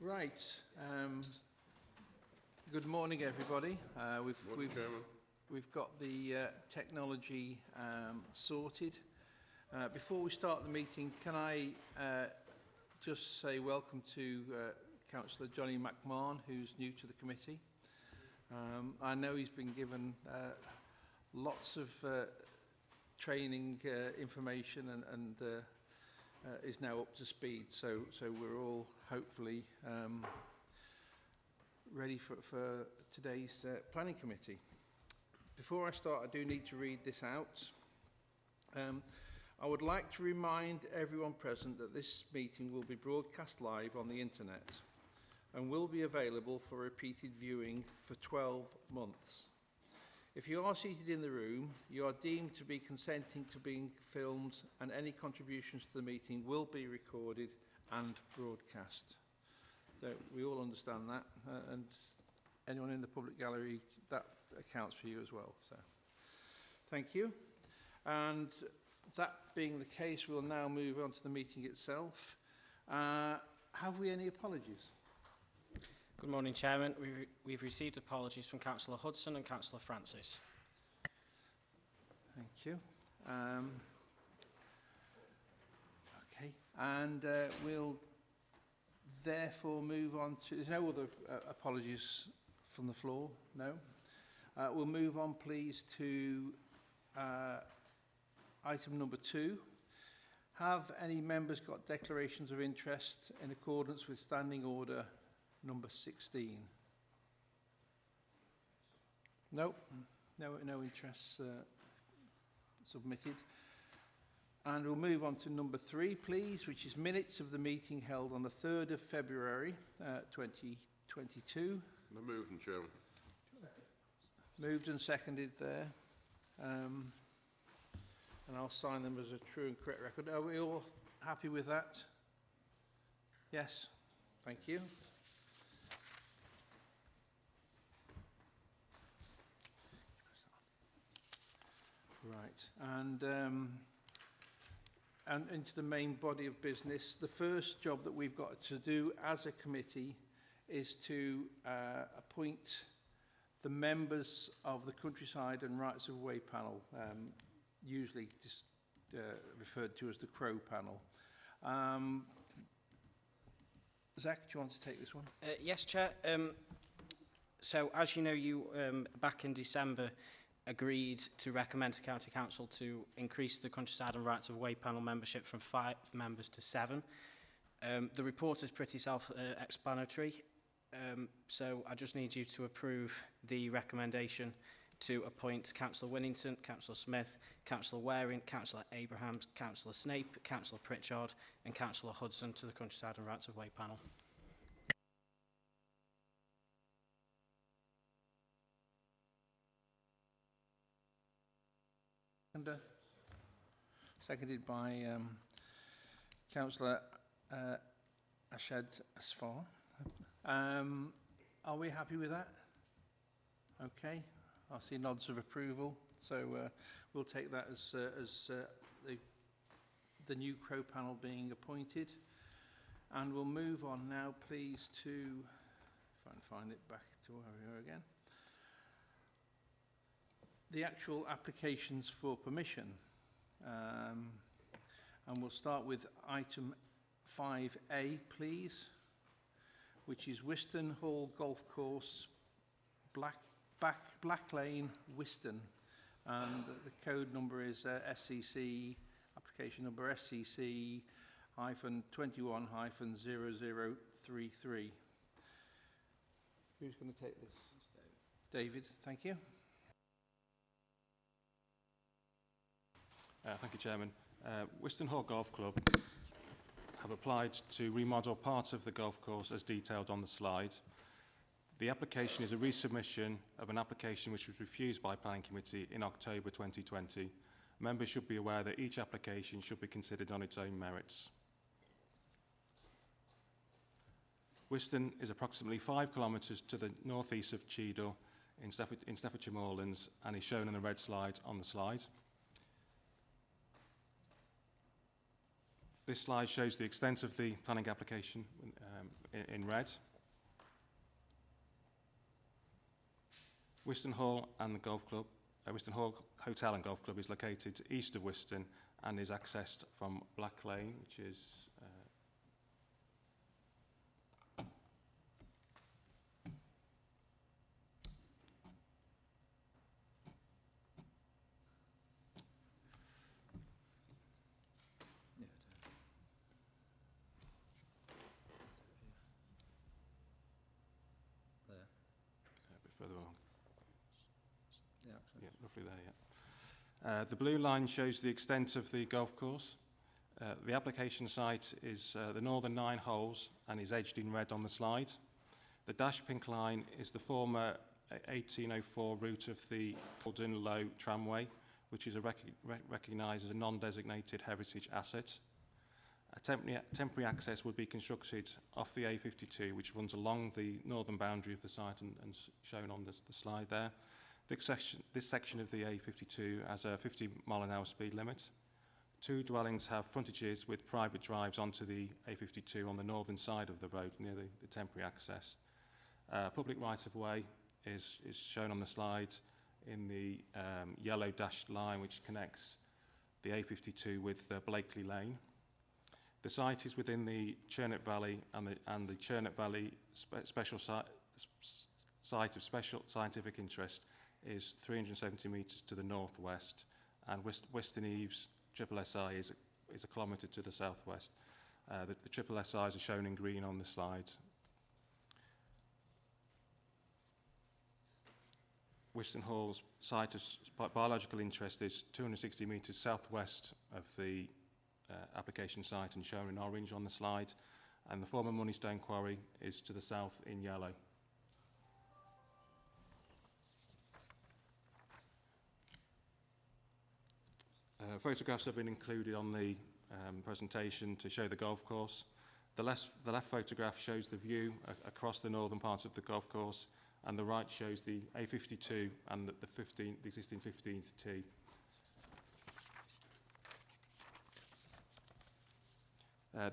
Right. Good morning, everybody. We've got the technology sorted. Before we start the meeting, can I just say welcome to Councillor Johnny McMahon, who's new to the committee. I know he's been given lots of training information and is now up to speed, so we're all hopefully ready for today's planning committee. Before I start, I do need to read this out. I would like to remind everyone present that this meeting will be broadcast live on the internet and will be available for repeated viewing for 12 months. If you are seated in the room, you are deemed to be consenting to being filmed, and any contributions to the meeting will be recorded and broadcast. So we all understand that, and anyone in the public gallery, that accounts for you as well. So thank you. And that being the case, we'll now move on to the meeting itself. Have we any apologies? Good morning, Chairman. We've received apologies from Councillor Hudson and Councillor Francis. Thank you. Okay, and we'll therefore move on to... There's no other apologies from the floor? No? We'll move on, please, to item number 2. Have any members got declarations of interest in accordance with Standing Order number 16? No interests submitted. And we'll move on to number 3, please, which is minutes of the meeting held on the 3rd of February 2022. I move them, Chairman. Moved and seconded there. And I'll sign them as a true and correct record. Are we all happy with that? Yes. Thank you. Right, and into the main body of business. The first job that we've got to do as a committee is to appoint the members of the Countryside and Rights of Way panel, usually just referred to as the Crow panel. Zach, do you want to take this one? Yes, Chair. So, as you know, you back in December agreed to recommend to County Council to increase the Countryside and Rights of Way panel membership from 5 members to 7. The report is pretty self-explanatory, so I just need you to approve the recommendation to appoint Councillor Winnington, Councillor Smith, Councillor Waring, Councillor Abrahams, Councillor Snape, Councillor Pritchard and Councillor Hudson to the Countryside and Rights of Way panel. Seconded by Councillor Ashed Asfar. Are we happy with that? Okay, I see nods of approval, so we'll take that as the new Crow panel being appointed. And we'll move on now, please, to, if I can find it back to where we are again, the actual applications for permission. And we'll start with item 5A, please, which is Winston Hall Golf Course, Black Lane, Winston. And the code number is SCC, application number SCC-21-0033. Who's going to take this? David, thank you. Thank you, Chairman. Winston Hall Golf Club have applied to remodel part of the golf course as detailed on the slide. The application is a resubmission of an application which was refused by Planning Committee in October 2020. Members should be aware that each application should be considered on its own merits. Winston is approximately 5 kilometres to the northeast of Cheadle in Staffordshire Moorlands and is shown in the red slide on the slide. This slide shows the extent of the planning application in red. Winston Hall and the Golf Club, Winston Hall Hotel and Golf Club is located east of Winston and is accessed from Black Lane, which is There. a bit further along. The access. Yeah, roughly there, yeah. The blue line shows the extent of the golf course. The application site is the northern 9 holes and is edged in red on the slide. The dash pink line is the former 1804 route of the Golden Low tramway, which is recognised as a non-designated heritage asset. A temporary access would be constructed off the A52, which runs along the northern boundary of the site and shown on the slide there. This section of the A52 has a 50-mile-an-hour speed limit. 2 dwellings have frontages with private drives onto the A52 on the northern side of the road near the temporary access. Public right-of-way is shown on the slide in the yellow dashed line which connects the A52 with Blakely Lane. The site is within the Churnet Valley and the Churnet Valley special site of special scientific interest is 370 metres to the northwest, and Western Eaves Triple SI is a kilometre to the southwest. The Triple SIs are shown in green on the slide. Winston Hall's site of biological interest is 260 metres southwest of the application site and shown in orange on the slide, and the former Moneystone Quarry is to the south in yellow. Photographs have been included on the presentation to show the golf course. The left photograph shows the view across the northern part of the golf course, and the right shows the A52 and the existing 15th tee.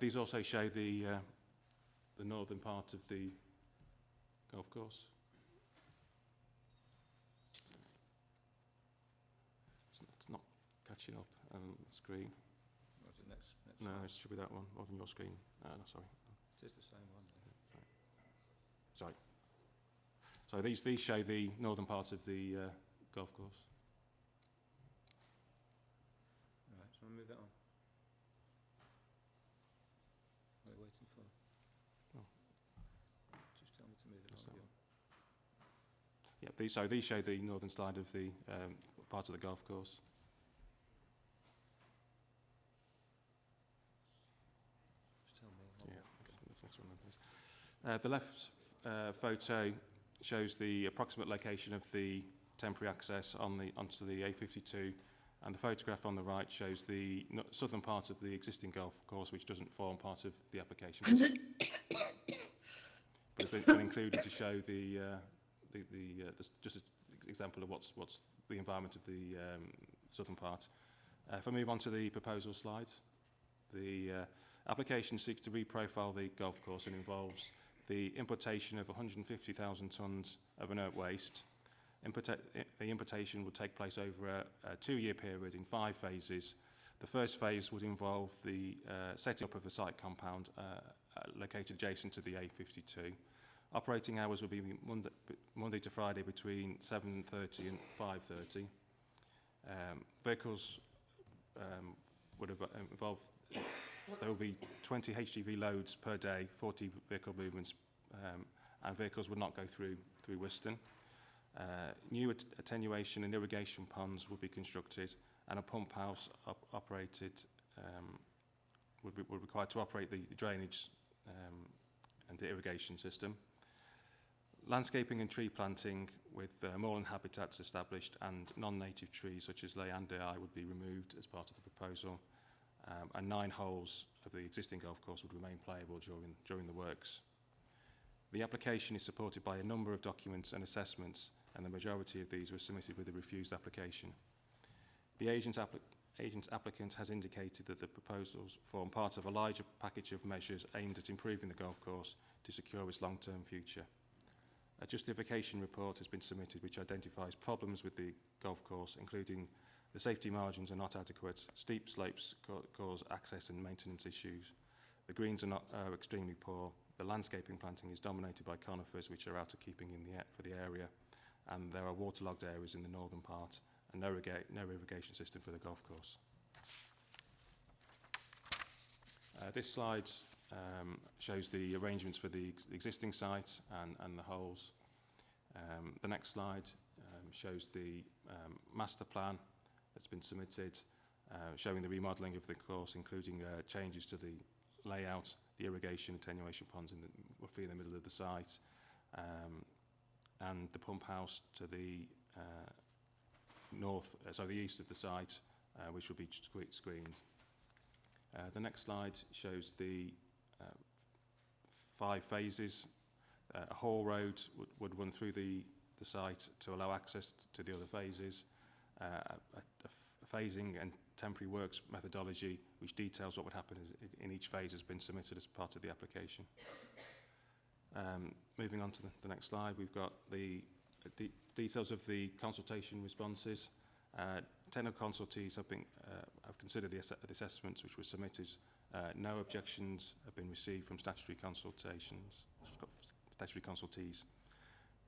These also show the northern part of the golf course. It's not catching up on the screen. What's the next No, slide? it should be that one, more than your screen. No, sorry. It is the same one. Sorry. So these show the northern part of the golf course. Right, so we'll move it on. What are you waiting for? Oh. Just tell me to move it Just on. that one. Yeah, these show the northern side of the part of the golf course. Just tell me. Yeah, that's the next one then, please. The left photo shows the approximate location of the temporary access onto the A52, and the photograph on the right shows the southern part of the existing golf course, which doesn't form part of the application. But it's been included to show just an example of what's the environment of the southern part. If I move on to the proposal slide, the application seeks to reprofile the golf course and involves the importation of 150,000 tonnes of inert waste. The importation would take place over a 2-year period in 5 phases. The first phase would involve the setting up of a site compound located adjacent to the A52. Operating hours would be Monday to Friday between 7:30 and 5:30. Vehicles would involve, there will be 20 HGV loads per day, 40 vehicle movements, and vehicles would not go through Winston. New attenuation and irrigation ponds would be constructed, and a pump house operated would be required to operate the drainage and the irrigation system. Landscaping and tree planting with moorland habitats established, and non-native trees such as Leandrii would be removed as part of the proposal, and 9 holes of the existing golf course would remain playable during the works. The application is supported by a number of documents and assessments, and the majority of these were submitted with a refused application. The agent applicant has indicated that the proposals form part of a larger package of measures aimed at improving the golf course to secure its long-term future. A justification report has been submitted which identifies problems with the golf course, including the safety margins are not adequate, steep slopes cause access and maintenance issues, the greens are extremely poor, the landscaping planting is dominated by conifers which are out of keeping for the area, and there are waterlogged areas in the northern part, and no irrigation system for the golf course. This slide shows the arrangements for the existing site and the holes. The next slide shows the master plan that's been submitted, showing the remodelling of the course, including changes to the layout, the irrigation attenuation ponds roughly in the middle of the site, and the pump house to the the east of the site, which will be screened. The next slide shows the 5 phases. A haul road would run through the site to allow access to the other phases. A phasing and temporary works methodology which details what would happen in each phase has been submitted as part of the application. Moving on to the next slide, we've got the details of the consultation responses. 10 of consultees have considered the assessments which were submitted. No objections have been received from statutory consultees.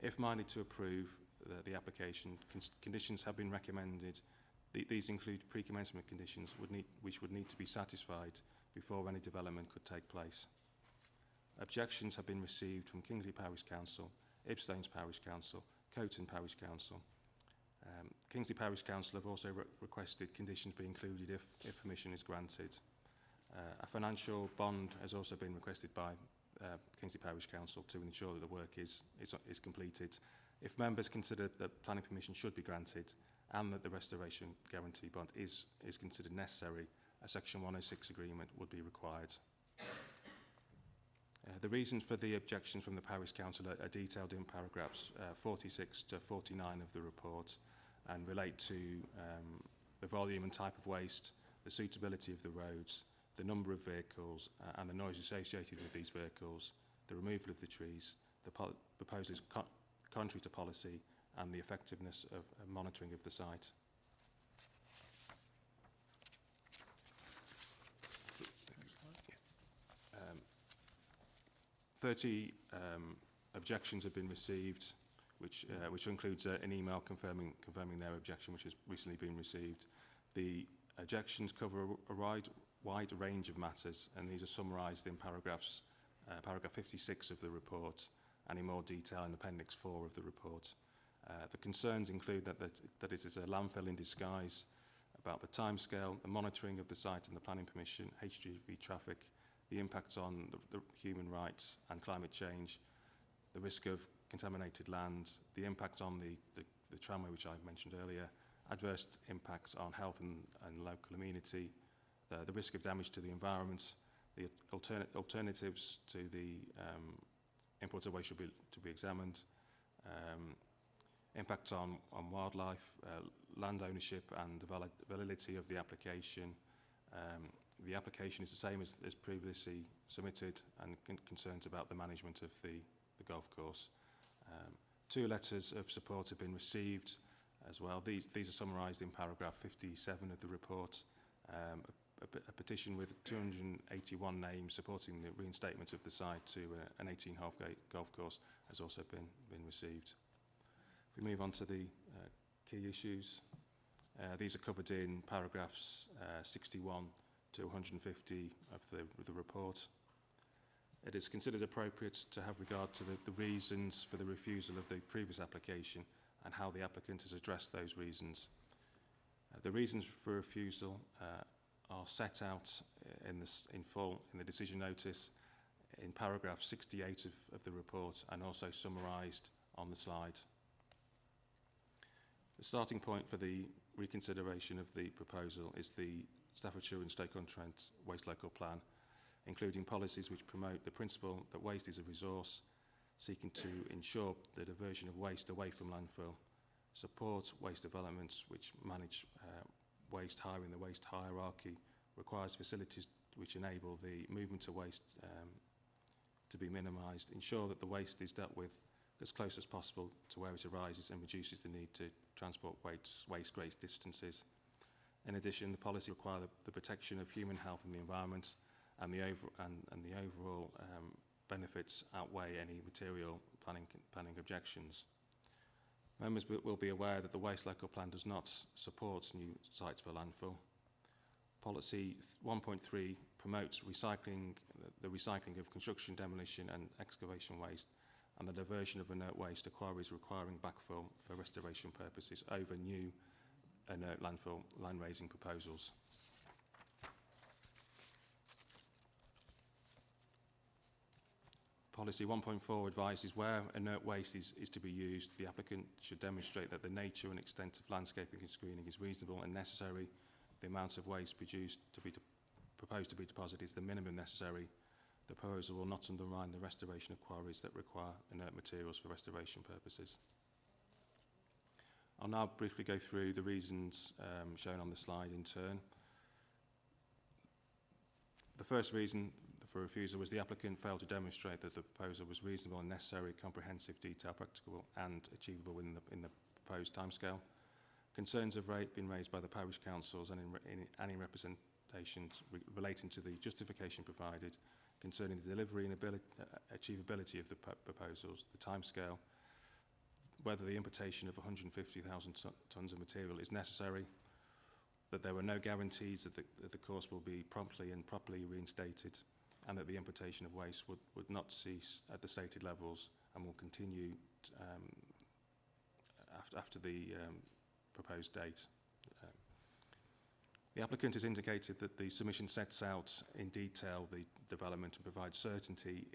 If minded to approve the application, conditions have been recommended. These include pre-commencement conditions which would need to be satisfied before any development could take place. Objections have been received from Kingsley Parish Council, Ibstaines Parish Council, Coton Parish Council. Kingsley Parish Council have also requested conditions be included if permission is granted. A financial bond has also been requested by Kingsley Parish Council to ensure that the work is completed. If members consider that planning permission should be granted and that the restoration guarantee bond is considered necessary, a Section 106 agreement would be required. The reasons for the objections from the Parish Council are detailed in paragraphs 46 to 49 of the report and relate to the volume and type of waste, the suitability of the roads, the number of vehicles and the noise associated with these vehicles, the removal of the trees, the proposal is contrary to policy, and the effectiveness of monitoring of the site. 30 objections have been received, which includes an email confirming their objection, which has recently been received. The objections cover a wide range of matters, and these are summarised in paragraph 56 of the report and in more detail in Appendix 4 of the report. The concerns include that it is a landfill in disguise, about the timescale, the monitoring of the site and the planning permission, HGV traffic, the impacts on the human rights and climate change, the risk of contaminated land, the impact on the tramway, which I mentioned earlier, adverse impacts on health and local amenity, the risk of damage to the environment, the alternatives to the import of waste should to be examined, impacts on wildlife, land ownership and the validity of the application. The application is the same as previously submitted and concerns about the management of the golf course. 2 letters of support have been received as well. These are summarised in paragraph 57 of the report. A petition with 281 names supporting the reinstatement of the site to an 18-hole golf course has also been received. If we move on to the key issues, these are covered in paragraphs 61 to 150 of the report. It is considered appropriate to have regard to the reasons for the refusal of the previous application and how the applicant has addressed those reasons. The reasons for refusal are set out in full in the decision notice in paragraph 68 of the report and also summarised on the slide. The starting point for the reconsideration of the proposal is the Staffordshire and Stoke-on-Trent Waste Local Plan, including policies which promote the principle that waste is a resource, seeking to ensure the diversion of waste away from landfill, support waste developments which manage waste higher in the waste hierarchy, requires facilities which enable the movement of waste to be minimised, ensure that the waste is dealt with as close as possible to where it arises and reduces the need to transport waste great distances. In addition, the policy requires the protection of human health and the environment, and the overall benefits outweigh any material planning objections. Members will be aware that the Waste Local Plan does not support new sites for landfill. Policy 1.3 promotes the recycling of construction, demolition and excavation waste, and the diversion of inert waste to quarries requiring backfill for restoration purposes over new inert landfill land raising proposals. Policy 1.4 advises where inert waste is to be used, the applicant should demonstrate that the nature and extent of landscaping and screening is reasonable and necessary. The amount of waste proposed to be deposited is the minimum necessary. The proposal will not undermine the restoration of quarries that require inert materials for restoration purposes. I'll now briefly go through the reasons shown on the slide in turn. The first reason for refusal was the applicant failed to demonstrate that the proposal was reasonable and necessary, comprehensive, detailed, practicable and achievable within in the proposed timescale. Concerns have been raised by the parish councils and in any representations relating to the justification provided concerning the delivery and achievability of the proposals, the timescale, whether the importation of 150,000 tonnes of material is necessary, that there were no guarantees that the course will be promptly and properly reinstated, and that the importation of waste would not cease at the stated levels and will continue after the proposed date. The applicant has indicated that the submission sets out in detail the development and provides certainty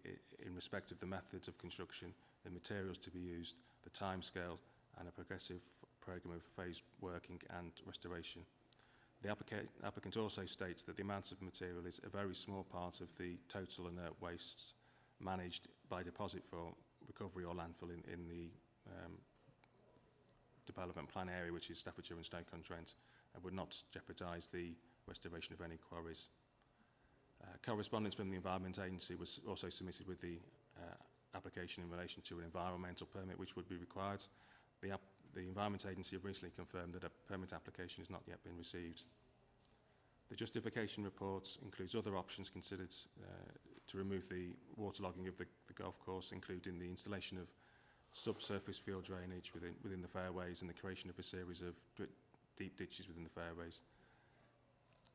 in respect of the methods of construction, the materials to be used, the timescale, and a progressive programme of phased working and restoration. The applicant also states that the amount of material is a very small part of the total inert wastes managed by deposit for recovery or landfill in the development plan area, which is Staffordshire and Stoke-on-Trent, and would not jeopardise the restoration of any quarries. Correspondence from the Environment Agency was also submitted with the application in relation to an environmental permit which would be required. The Environment Agency have recently confirmed that a permit application has not yet been received. The justification report includes other options considered to remove the waterlogging of the golf course, including the installation of subsurface field drainage within the fairways and the creation of a series of deep ditches within the fairways.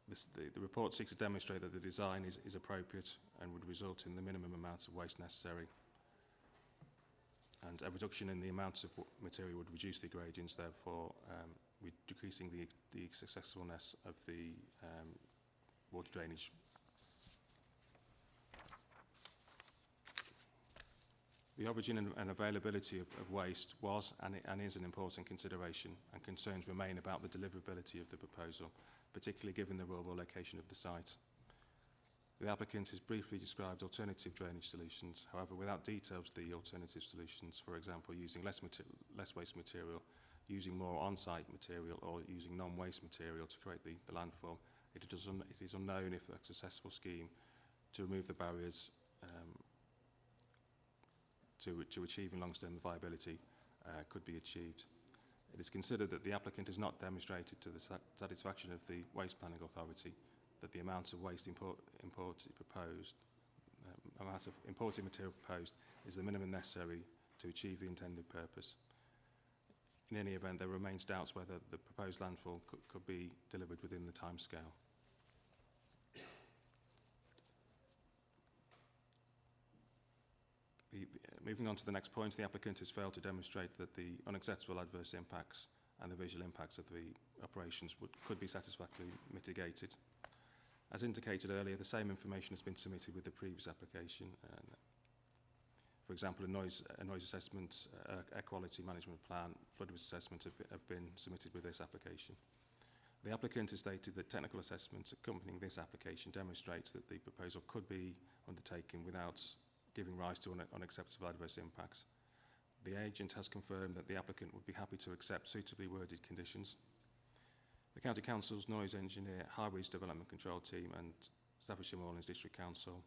The report seeks to demonstrate that the design is appropriate and would result in the minimum amount of waste necessary. And a reduction in the amount of material would reduce the gradients, therefore decreasing the successfulness of the water drainage. The origin and availability of waste was and is an important consideration, and concerns remain about the deliverability of the proposal, particularly given the rural location of the site. The applicant has briefly described alternative drainage solutions, however, without details of the alternative solutions, for example, using less waste material, using more on-site material, or using non-waste material to create the landfill. It is unknown if a successful scheme to remove the barriers to achieving long-term viability could be achieved. It is considered that the applicant has not demonstrated to the satisfaction of the Waste Planning Authority that the amount of waste imported material proposed is the minimum necessary to achieve the intended purpose. In any event, there remains doubts whether the proposed landfill could be delivered within the timescale. Moving on to the next point, the applicant has failed to demonstrate that the unacceptable adverse impacts and the visual impacts of the operations could be satisfactorily mitigated. As indicated earlier, the same information has been submitted with the previous application. For example, a noise assessment, air quality management plan, flood risk assessment have been submitted with this application. The applicant has stated that technical assessments accompanying this application demonstrates that the proposal could be undertaken without giving rise to unacceptable adverse impacts. The agent has confirmed that the applicant would be happy to accept suitably worded conditions. The County Council's Noise Engineer, Highways Development Control Team and Staffordshire Moorlands District Council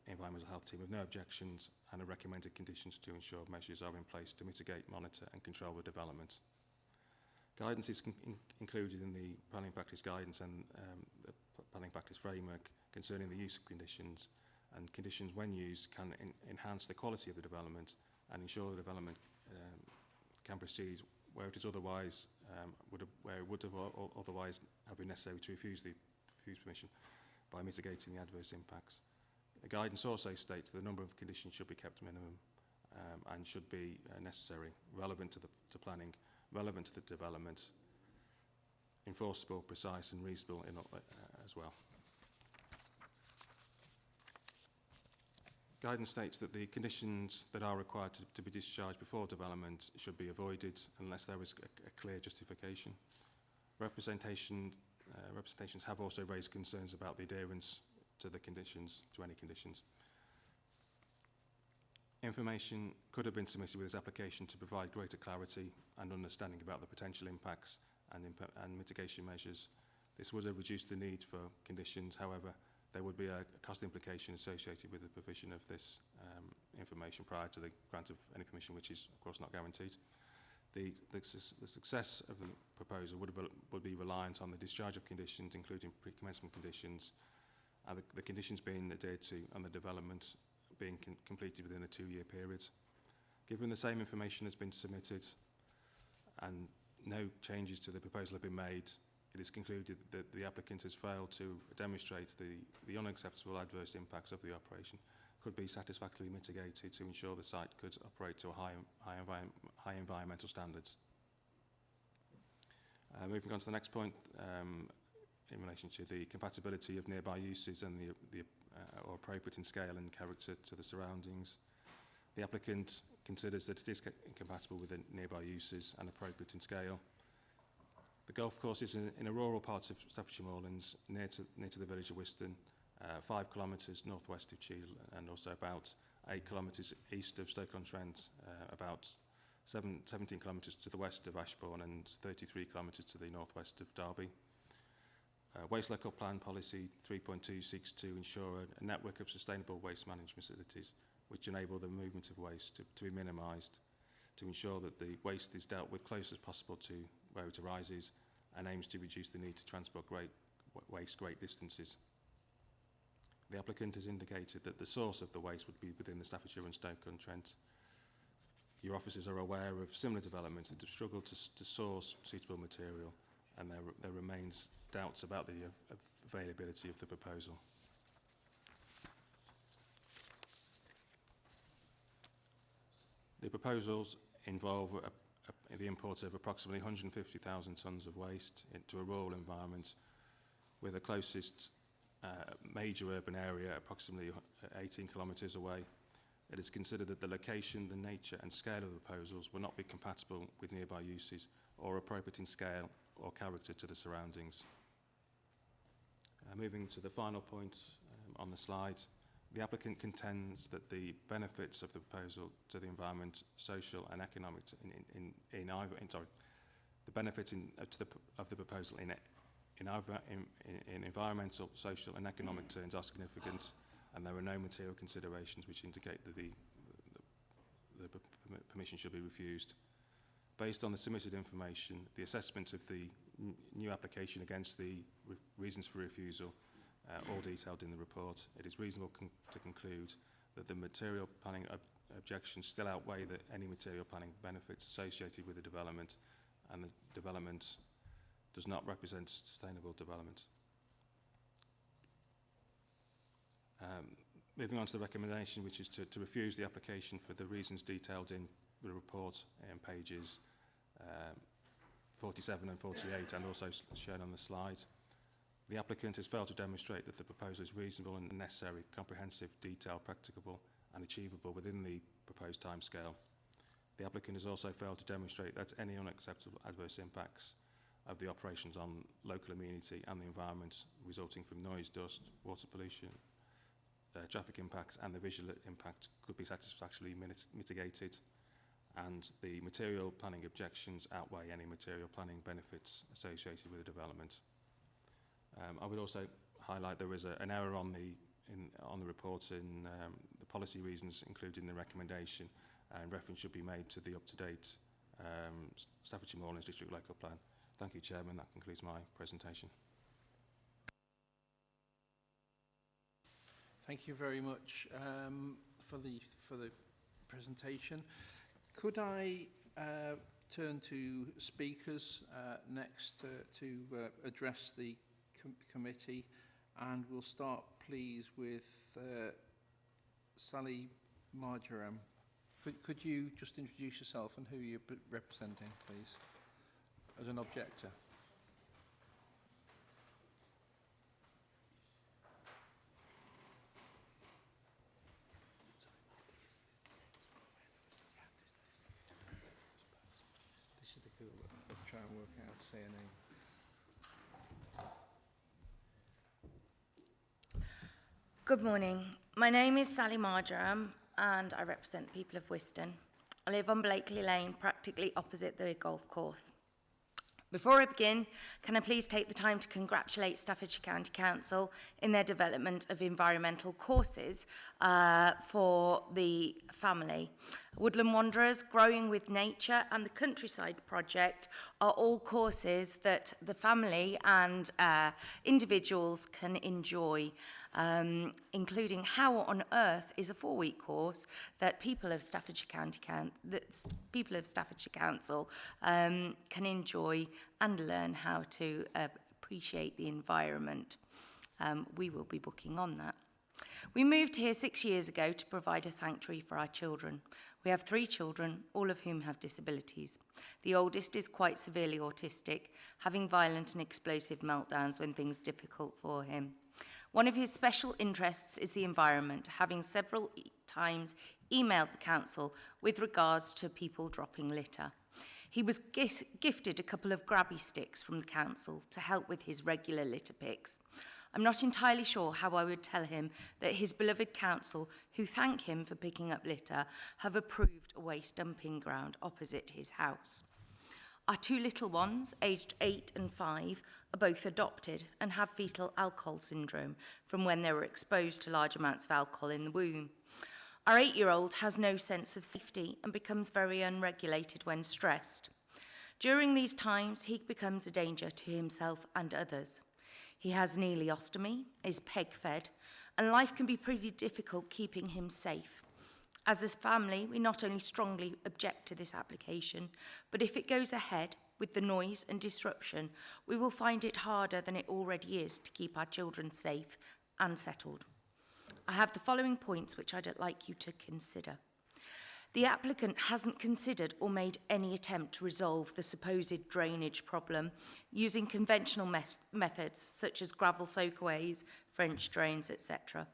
Environmental Health Team have no objections and have recommended conditions to ensure measures are in place to mitigate, monitor and control the development. Guidance is included in the planning practice guidance and the planning practice framework concerning the use of conditions, and conditions when used can enhance the quality of the development and ensure the development can proceed where it is otherwise where it would have otherwise have been necessary to refuse permission by mitigating the adverse impacts. The guidance also states that the number of conditions should be kept minimum and should be necessary, relevant to planning, relevant to the development, enforceable, precise and reasonable as well. Guidance states that the conditions that are required to be discharged before development should be avoided unless there is a clear justification. Representations have also raised concerns about the adherence to the conditions, to any conditions. Information could have been submitted with this application to provide greater clarity and understanding about the potential impacts and mitigation measures. This would have reduced the need for conditions. However, there would be a cost implication associated with the provision of this information prior to the grant of any permission, which is, of course, not guaranteed. The success of the proposal would be reliant on the discharge of conditions, including pre-commencement conditions, and the conditions being adhered to and the development being completed within a 2-year period. Given the same information has been submitted and no changes to the proposal have been made, it is concluded that the applicant has failed to demonstrate the unacceptable adverse impacts of the operation could be satisfactorily mitigated to ensure the site could operate to a high environmental standards. Moving on to the next point, in relation to the compatibility of nearby uses and or appropriate in scale and character to the surroundings. The applicant considers that it is compatible with the nearby uses and appropriate in scale. The golf course is in a rural part of Staffordshire Moorlands, near to the village of Winston, 5 kilometres northwest of Cheadle, and also about 8 kilometres east of Stoke-on-Trent, about 17 kilometres to the west of Ashbourne, and 33 kilometres to the northwest of Derby. Waste Local Plan Policy 3.2 seeks to ensure a network of sustainable waste management facilities which enable the movement of waste to be minimised, to ensure that the waste is dealt with close as possible to where it arises, and aims to reduce the need to transport waste great distances. The applicant has indicated that the source of the waste would be within the Staffordshire and Stoke-on-Trent. Your officers are aware of similar developments that have struggled to source suitable material, and there remains doubts about the availability of the proposal. The proposals involve the import of approximately 150,000 tonnes of waste into a rural environment, with the closest major urban area approximately 18 kilometres away. It is considered that the location, the nature and scale of the proposals will not be compatible with nearby uses or appropriate in scale or character to the surroundings. Moving to the final point on the slide, the applicant contends that the benefits of the proposal to the environment, social and economic, the benefits of the proposal in environmental, social and economic terms are significant, and there are no material considerations which indicate that the permission should be refused. Based on the submitted information, the assessment of the new application against the reasons for refusal, all detailed in the report, it is reasonable to conclude that the material planning objections still outweigh any material planning benefits associated with the development, and the development does not represent sustainable development. Moving on to the recommendation, which is to refuse the application for the reasons detailed in the report in pages 47 and 48, and also shown on the slide. The applicant has failed to demonstrate that the proposal is reasonable and necessary, comprehensive, detailed, practicable and achievable within the proposed timescale. The applicant has also failed to demonstrate that any unacceptable adverse impacts of the operations on local immunity and the environment resulting from noise, dust, water pollution, traffic impacts and the visual impact could be satisfactorily mitigated. and the material planning objections outweigh any material planning benefits associated with the development. I would also highlight there is an error on the report in the policy reasons included in the recommendation, and reference should be made to the up-to-date Staffordshire Moorlands District Local Plan. Thank you, Chairman. That concludes my presentation. Thank you very much for the presentation. Could I turn to speakers next to address the committee, and we'll start, please, with Sally Marjoram. Could you just introduce yourself and who you're representing, please, as an objector? This is the cool one. I'll try and work out how to say her name. Good morning. My name is Sally Marjoram and I represent the people of Winston. I live on Blakely Lane, practically opposite the golf course. Before I begin, can I please take the time to congratulate Staffordshire County Council in their development of environmental courses for the family. Woodland Wanderers, Growing with Nature and the Countryside Project are all courses that the family and individuals can enjoy, including How on Earth is a 4-week course that people of Staffordshire Council can enjoy and learn how to appreciate the environment. We will be booking on that. We moved here 6 years ago to provide a sanctuary for our children. We have 3 children, all of whom have disabilities. The oldest is quite severely autistic, having violent and explosive meltdowns when things are difficult for him. One of his special interests is the environment, having several times emailed the council with regards to people dropping litter. He was gifted a couple of grabby sticks from the council to help with his regular litter picks. I'm not entirely sure how I would tell him that his beloved council, who thank him for picking up litter, have approved a waste dumping ground opposite his house. Our 2 little ones, aged 8 and 5, are both adopted and have fetal alcohol syndrome from when they were exposed to large amounts of alcohol in the womb. Our 8-year-old has no sense of safety and becomes very unregulated when stressed. During these times, he becomes a danger to himself and others. He has an ileostomy, is peg-fed, and life can be pretty difficult keeping him safe. As a family, we not only strongly object to this application, but if it goes ahead with the noise and disruption, we will find it harder than it already is to keep our children safe and settled. I have the following points which I'd like you to consider. The applicant hasn't considered or made any attempt to resolve the supposed drainage problem using conventional methods such as gravel soakaways, French drains, etc.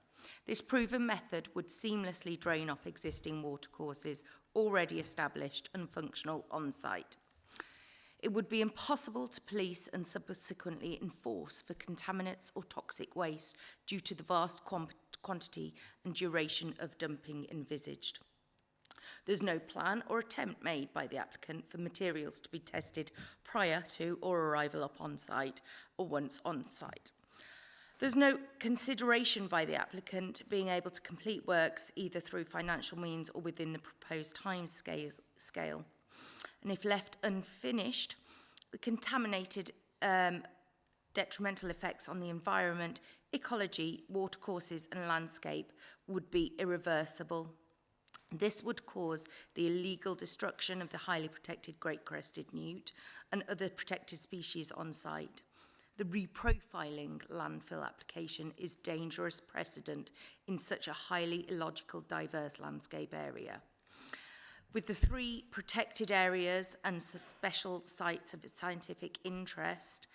This proven method would seamlessly drain off existing watercourses already established and functional on site. It would be impossible to police and subsequently enforce for contaminants or toxic waste due to the vast quantity and duration of dumping envisaged. There's no plan or attempt made by the applicant for materials to be tested prior to or arrival upon site or once on site. There's no consideration by the applicant being able to complete works either through financial means or within the proposed time scale. And if left unfinished, the contaminated detrimental effects on the environment, ecology, watercourses and landscape would be irreversible. This would cause the illegal destruction of the highly protected great crested newt and other protected species on site. The reprofiling landfill application is dangerous precedent in such a highly illogical, diverse landscape area. With the 3 protected areas and special sites of scientific interest,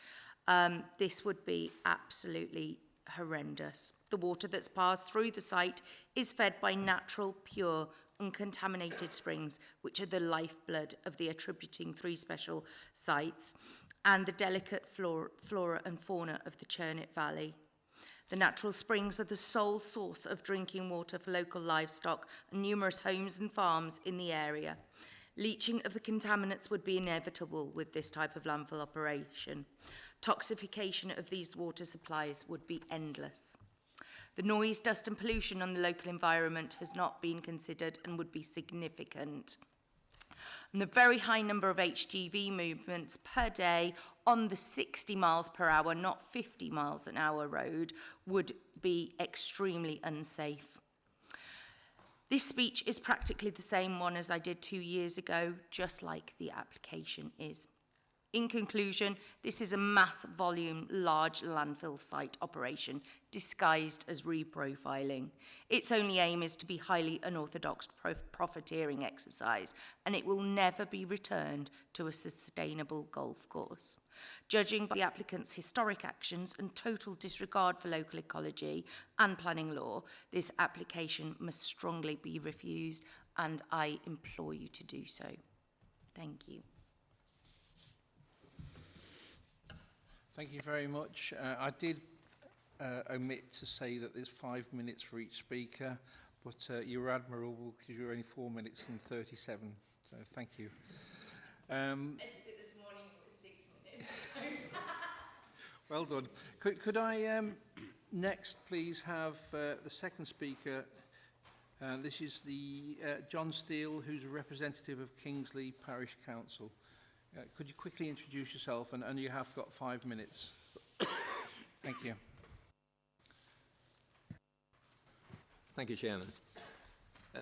this would be absolutely horrendous. The water that's passed through the site is fed by natural, pure, uncontaminated springs, which are the lifeblood of the attributing 3 special sites and the delicate flora and fauna of the Churnet Valley. The natural springs are the sole source of drinking water for local livestock and numerous homes and farms in the area. Leaching of the contaminants would be inevitable with this type of landfill operation. Toxification of these water supplies would be endless. The noise, dust and pollution on the local environment has not been considered and would be significant. And the very high number of HGV movements per day on the 60 miles per hour, not 50 miles an hour road, would be extremely unsafe. This speech is practically the same one as I did 2 years ago, just like the application is. In conclusion, this is a mass volume, large landfill site operation disguised as reprofiling. Its only aim is to be highly unorthodox profiteering exercise, and it will never be returned to a sustainable golf course. Judging by the applicant's historic actions and total disregard for local ecology and planning law, this application must strongly be refused, and I implore you to do so. Thank you. Thank you very much. I did omit to say that there's 5 minutes for each speaker, but you were admirable because you were only 4 minutes and 37, so thank you. I did it this morning, it was 6 minutes. Well done. Could I next please have the second speaker? This is the John Steele, who's a representative of Kingsley Parish Council. Could you quickly introduce yourself, and you have got 5 minutes. Thank you. Thank you, Chairman.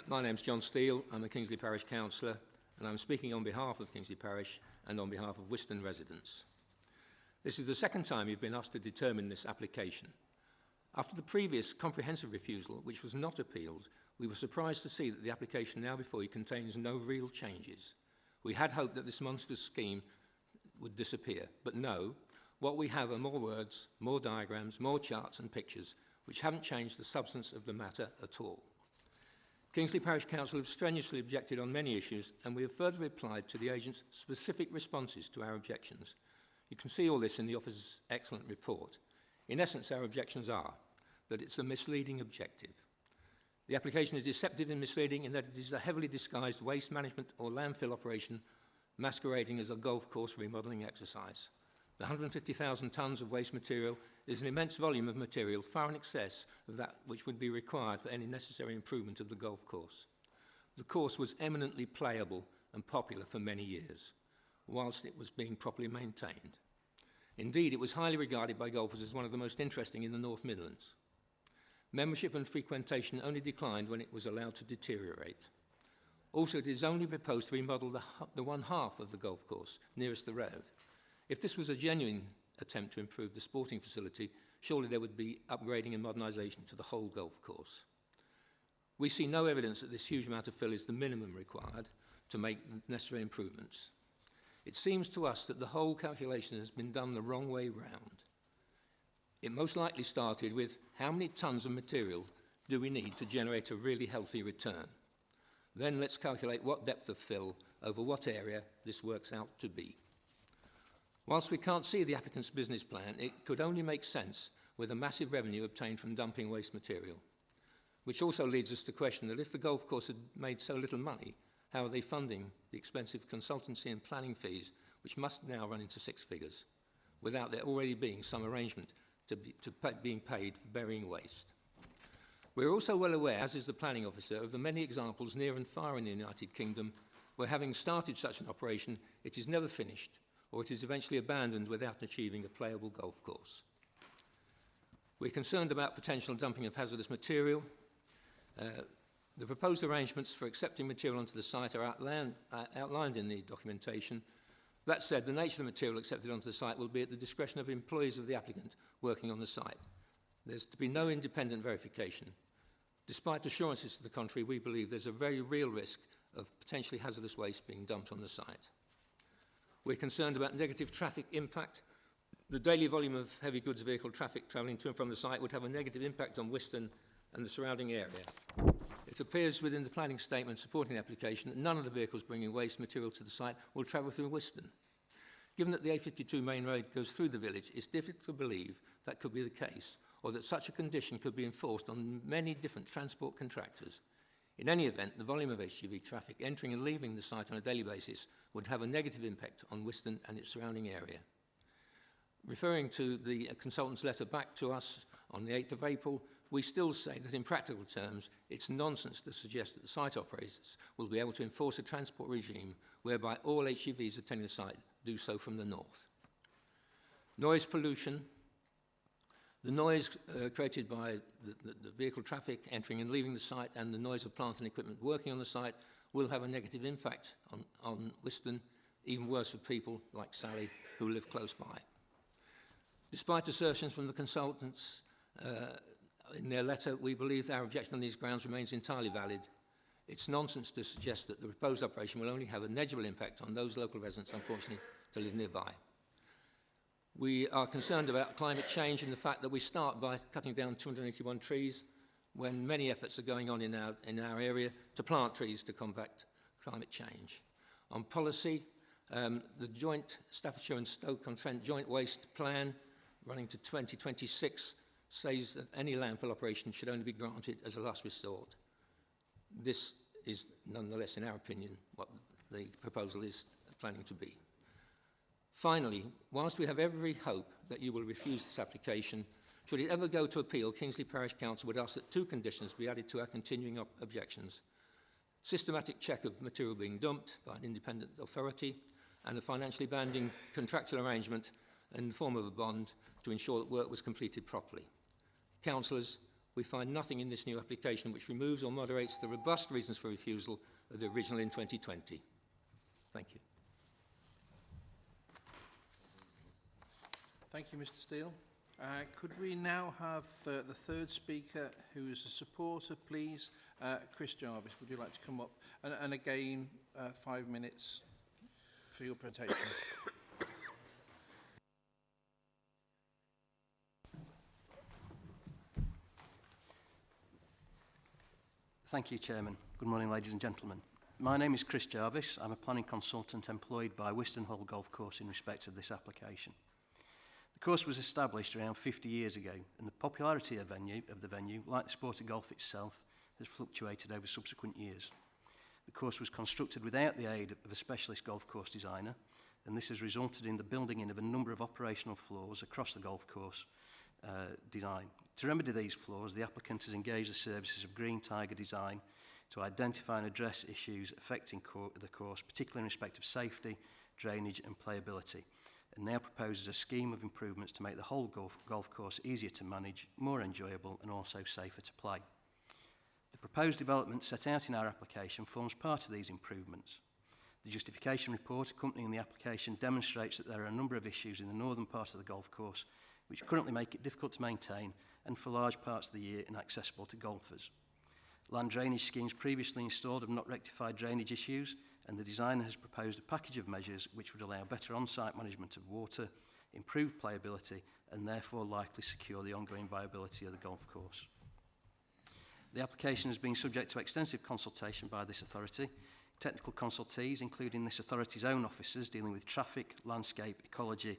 My name's John Steele. I'm a Kingsley Parish Councillor, and I'm speaking on behalf of Kingsley Parish and on behalf of Winston residents. This is the second time you've been asked to determine this application. After the previous comprehensive refusal, which was not appealed, we were surprised to see that the application now before you contains no real changes. We had hoped that this monstrous scheme would disappear, but no. What we have are more words, more diagrams, more charts and pictures, which haven't changed the substance of the matter at all. Kingsley Parish Council have strenuously objected on many issues, and we have further replied to the agent's specific responses to our objections. You can see all this in the officer's excellent report. In essence, our objections are that it's a misleading objective. The application is deceptive and misleading in that it is a heavily disguised waste management or landfill operation masquerading as a golf course remodelling exercise. The 150,000 tonnes of waste material is an immense volume of material far in excess of that which would be required for any necessary improvement of the golf course. The course was eminently playable and popular for many years, whilst it was being properly maintained. Indeed, it was highly regarded by golfers as one of the most interesting in the North Midlands. Membership and frequentation only declined when it was allowed to deteriorate. Also, it is only proposed to remodel the one half of the golf course nearest the road. If this was a genuine attempt to improve the sporting facility, surely there would be upgrading and modernisation to the whole golf course. We see no evidence that this huge amount of fill is the minimum required to make necessary improvements. It seems to us that the whole calculation has been done the wrong way round. It most likely started with how many tonnes of material do we need to generate a really healthy return. Then let's calculate what depth of fill over what area this works out to be. Whilst we can't see the applicant's business plan, it could only make sense with a massive revenue obtained from dumping waste material. Which also leads us to question that if the golf course had made so little money, how are they funding the expensive consultancy and planning fees, which must now run into 6 figures, without there already being some arrangement being paid for burying waste. We're also well aware, as is the planning officer, of the many examples near and far in the United Kingdom where, having started such an operation, it is never finished, or it is eventually abandoned without achieving a playable golf course. We're concerned about potential dumping of hazardous material. The proposed arrangements for accepting material onto the site are outlined in the documentation. That said, the nature of the material accepted onto the site will be at the discretion of employees of the applicant working on the site. There's to be no independent verification. Despite assurances to the contrary, we believe there's a very real risk of potentially hazardous waste being dumped on the site. We're concerned about negative traffic impact. The daily volume of heavy goods vehicle traffic travelling to and from the site would have a negative impact on Winston and the surrounding area. It appears within the planning statement supporting the application that none of the vehicles bringing waste material to the site will travel through Winston. Given that the A52 main road goes through the village, it's difficult to believe that could be the case, or that such a condition could be enforced on many different transport contractors. In any event, the volume of HGV traffic entering and leaving the site on a daily basis would have a negative impact on Winston and its surrounding area. Referring to the consultant's letter back to us on the 8th of April, we still say that in practical terms, it's nonsense to suggest that the site operators will be able to enforce a transport regime whereby all HGVs attending the site do so from the north. Noise pollution. The noise created by the vehicle traffic entering and leaving the site and the noise of plant and equipment working on the site will have a negative impact on Winston, even worse for people like Sally who live close by. Despite assertions from the consultants in their letter, we believe our objection on these grounds remains entirely valid. It's nonsense to suggest that the proposed operation will only have a negligible impact on those local residents, unfortunately, to live nearby. We are concerned about climate change and the fact that we start by cutting down 281 trees when many efforts are going on in our area to plant trees to combat climate change. On policy, the joint Staffordshire and Stoke-on-Trent joint waste plan running to 2026 says that any landfill operation should only be granted as a last resort. This is nonetheless, in our opinion, what the proposal is planning to be. Finally, whilst we have every hope that you will refuse this application, should it ever go to appeal, Kingsley Parish Council would ask that two conditions be added to our continuing objections. Systematic check of material being dumped by an independent authority and a financially binding contractual arrangement in the form of a bond to ensure that work was completed properly. Councillors, we find nothing in this new application which removes or moderates the robust reasons for refusal of the original in 2020. Thank you. Thank you, Mr. Steele. Could we now have the third speaker, who is a supporter, please? Chris Jarvis, would you like to come up? And again, 5 minutes for your presentation. Thank you, Chairman. Good morning, ladies and gentlemen. My name is Chris Jarvis. I'm a planning consultant employed by Winston Hall Golf Course in respect of this application. The course was established around 50 years ago, and the popularity of the venue, like the sport of golf itself, has fluctuated over subsequent years. The course was constructed without the aid of a specialist golf course designer, and this has resulted in the building in of a number of operational flaws across the golf course design. To remedy these flaws, the applicant has engaged the services of Green Tiger Design to identify and address issues affecting the course, particularly in respect of safety, drainage and playability, and now proposes a scheme of improvements to make the whole golf course easier to manage, more enjoyable and also safer to play. The proposed development set out in our application forms part of these improvements. The justification report accompanying the application demonstrates that there are a number of issues in the northern part of the golf course which currently make it difficult to maintain and for large parts of the year inaccessible to golfers. Land drainage schemes previously installed have not rectified drainage issues, and the designer has proposed a package of measures which would allow better on-site management of water, improve playability, and therefore likely secure the ongoing viability of the golf course. The application has been subject to extensive consultation by this authority. Technical consultees, including this authority's own officers dealing with traffic, landscape, ecology,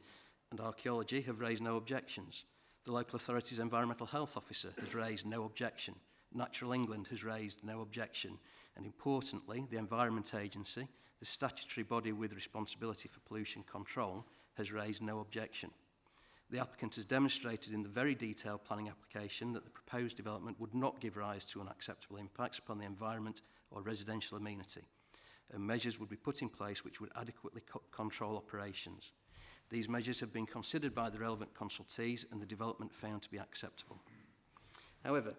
and archaeology, have raised no objections. The local authority's environmental health officer has raised no objection. Natural England has raised no objection. And importantly, the Environment Agency, the statutory body with responsibility for pollution control, has raised no objection. The applicant has demonstrated in the very detailed planning application that the proposed development would not give rise to unacceptable impacts upon the environment or residential amenity, and measures would be put in place which would adequately control operations. These measures have been considered by the relevant consultees and the development found to be acceptable. However,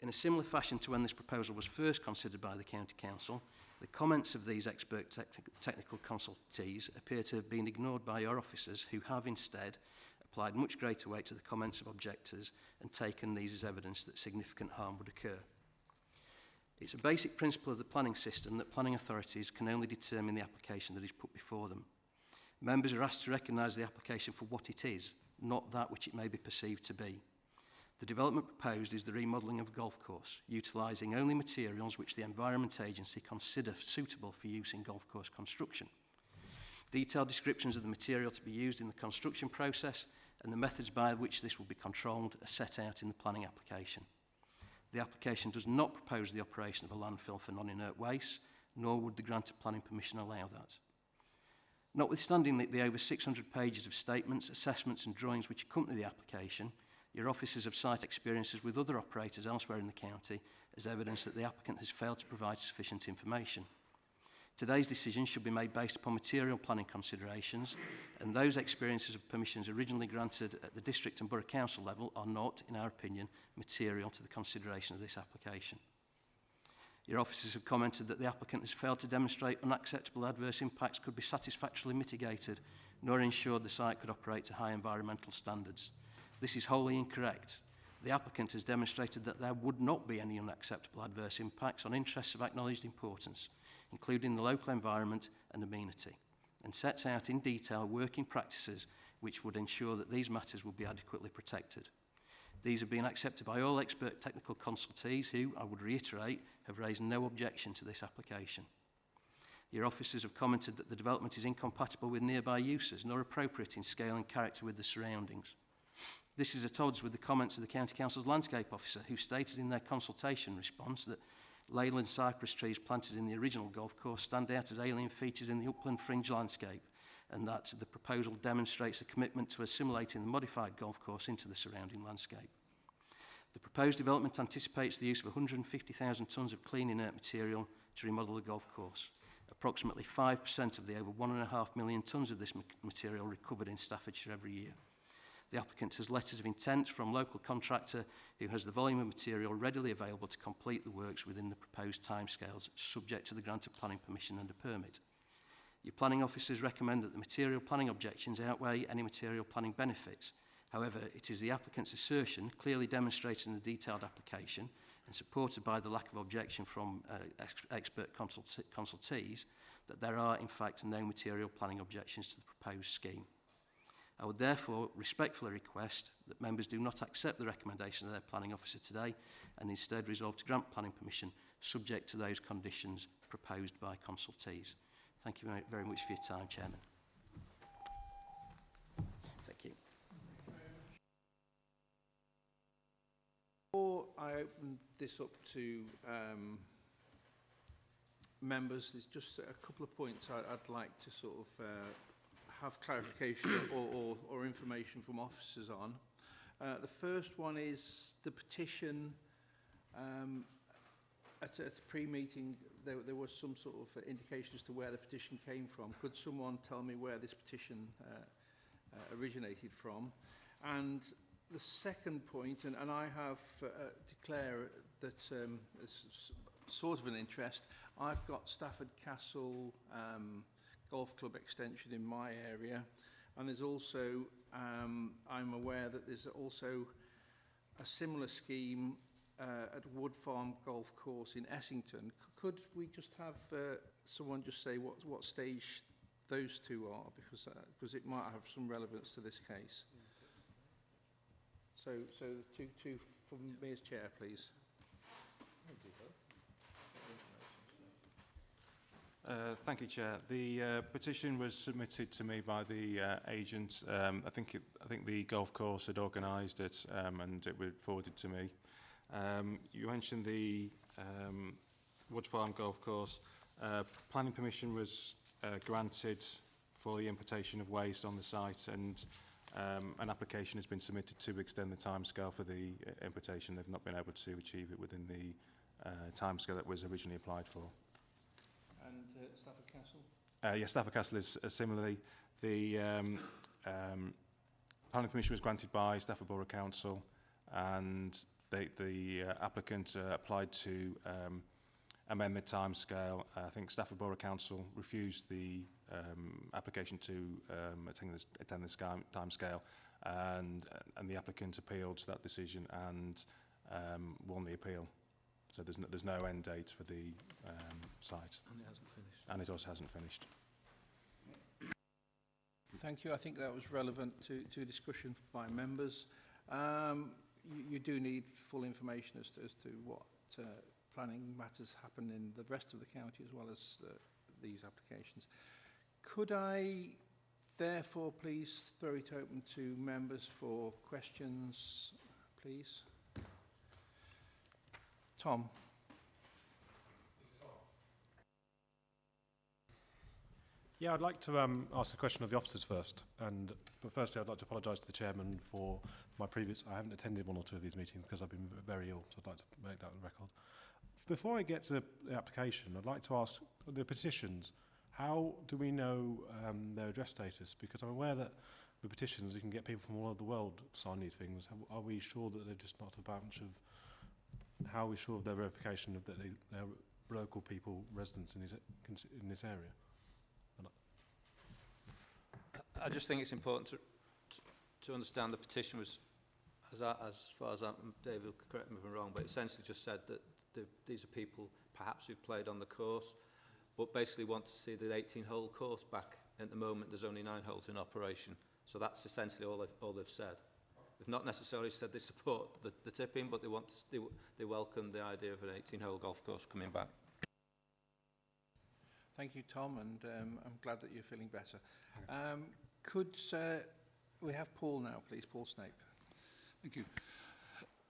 in a similar fashion to when this proposal was first considered by the County Council, the comments of these expert technical consultees appear to have been ignored by your officers, who have instead applied much greater weight to the comments of objectors and taken these as evidence that significant harm would occur. It's a basic principle of the planning system that planning authorities can only determine the application that is put before them. Members are asked to recognise the application for what it is, not that which it may be perceived to be. The development proposed is the remodelling of a golf course, utilising only materials which the Environment Agency consider suitable for use in golf course construction. Detailed descriptions of the material to be used in the construction process and the methods by which this will be controlled are set out in the planning application. The application does not propose the operation of a landfill for non-inert waste, nor would the grant of planning permission allow that. Notwithstanding the over 600 pages of statements, assessments and drawings which accompany the application, your officers have cited experiences with other operators elsewhere in the county as evidence that the applicant has failed to provide sufficient information. Today's decision should be made based upon material planning considerations, and those experiences of permissions originally granted at the district and borough council level are not, in our opinion, material to the consideration of this application. Your officers have commented that the applicant has failed to demonstrate unacceptable adverse impacts could be satisfactorily mitigated, nor ensured the site could operate to high environmental standards. This is wholly incorrect. The applicant has demonstrated that there would not be any unacceptable adverse impacts on interests of acknowledged importance, including the local environment and amenity, and sets out in detail working practices which would ensure that these matters will be adequately protected. These have been accepted by all expert technical consultees who, I would reiterate, have raised no objection to this application. Your officers have commented that the development is incompatible with nearby uses, nor appropriate in scale and character with the surroundings. This is at odds with the comments of the County Council's landscape officer, who stated in their consultation response that Leyland cypress trees planted in the original golf course stand out as alien features in the upland fringe landscape, and that the proposal demonstrates a commitment to assimilating the modified golf course into the surrounding landscape. The proposed development anticipates the use of 150,000 tonnes of clean inert material to remodel the golf course. Approximately 5% of the over 1.5 million tonnes of this material recovered in Staffordshire every year. The applicant has letters of intent from local contractor who has the volume of material readily available to complete the works within the proposed timescales, subject to the grant of planning permission and a permit. Your planning officers recommend that the material planning objections outweigh any material planning benefits. However, it is the applicant's assertion, clearly demonstrated in the detailed application and supported by the lack of objection from expert consultees, that there are in fact no material planning objections to the proposed scheme. I would therefore respectfully request that members do not accept the recommendation of their planning officer today and instead resolve to grant planning permission subject to those conditions proposed by consultees. Thank you very much for your time, Chairman. Thank you. Before I open this up to members, there's just a couple of points I'd like to sort of have clarification or information from officers on. The first one is the petition. At the pre-meeting, there was some sort of indication as to where the petition came from. Could someone tell me where this petition originated from? And the second point, and I have declared that as sort of an interest, I've got Stafford Castle Golf Club extension in my area, and there's also, I'm aware that there's also a similar scheme at Wood Farm Golf Course in Essington. Could we just have someone just say what stage those two are, because it might have some relevance to this case. So two from me as chair, please. Thank you, Chair. The petition was submitted to me by the agent. I think the golf course had organised it, and it was forwarded to me. You mentioned the Wood Farm Golf Course. Planning permission was granted for the importation of waste on the site, and an application has been submitted to extend the timescale for the importation. They've not been able to achieve it within the timescale that was originally applied for. And Stafford Castle? Yes, Stafford Castle is similarly. The planning permission was granted by Stafford Borough Council, and the applicant applied to amend the timescale. I think Stafford Borough Council refused the application to attend this timescale, and the applicant appealed that decision and won the appeal. So there's no end date for the site. And it hasn't finished. And it also hasn't finished. Thank you. I think that was relevant to discussion by members. You do need full information as to what planning matters happen in the rest of the county as well as these applications. Could I therefore please throw it open to members for questions, please? Tom? Yeah, I'd like to ask a question of the officers first. But firstly, I'd like to apologise to the chairman for my previous... I haven't attended one or two of these meetings because I've been very ill, so I'd like to make that on record. Before I get to the application, I'd like to ask the petitions, how do we know their address status? Because I'm aware that with petitions, you can get people from all over the world to sign these things. Are we sure that they're just not a bunch of... How are we sure of their verification of that they're local people, residents in this area? I just think it's important to understand the petition was, as far as David will correct me if I'm wrong, but essentially just said that these are people perhaps who've played on the course, but basically want to see the 18-hole course back. At the moment, there's only 9 holes in operation, so that's essentially all they've said. They've not necessarily said they support the tipping, but they welcome the idea of an 18-hole golf course coming back. Thank you, Tom, and I'm glad that you're feeling better. Could we have Paul now, please? Paul Snape. Thank you.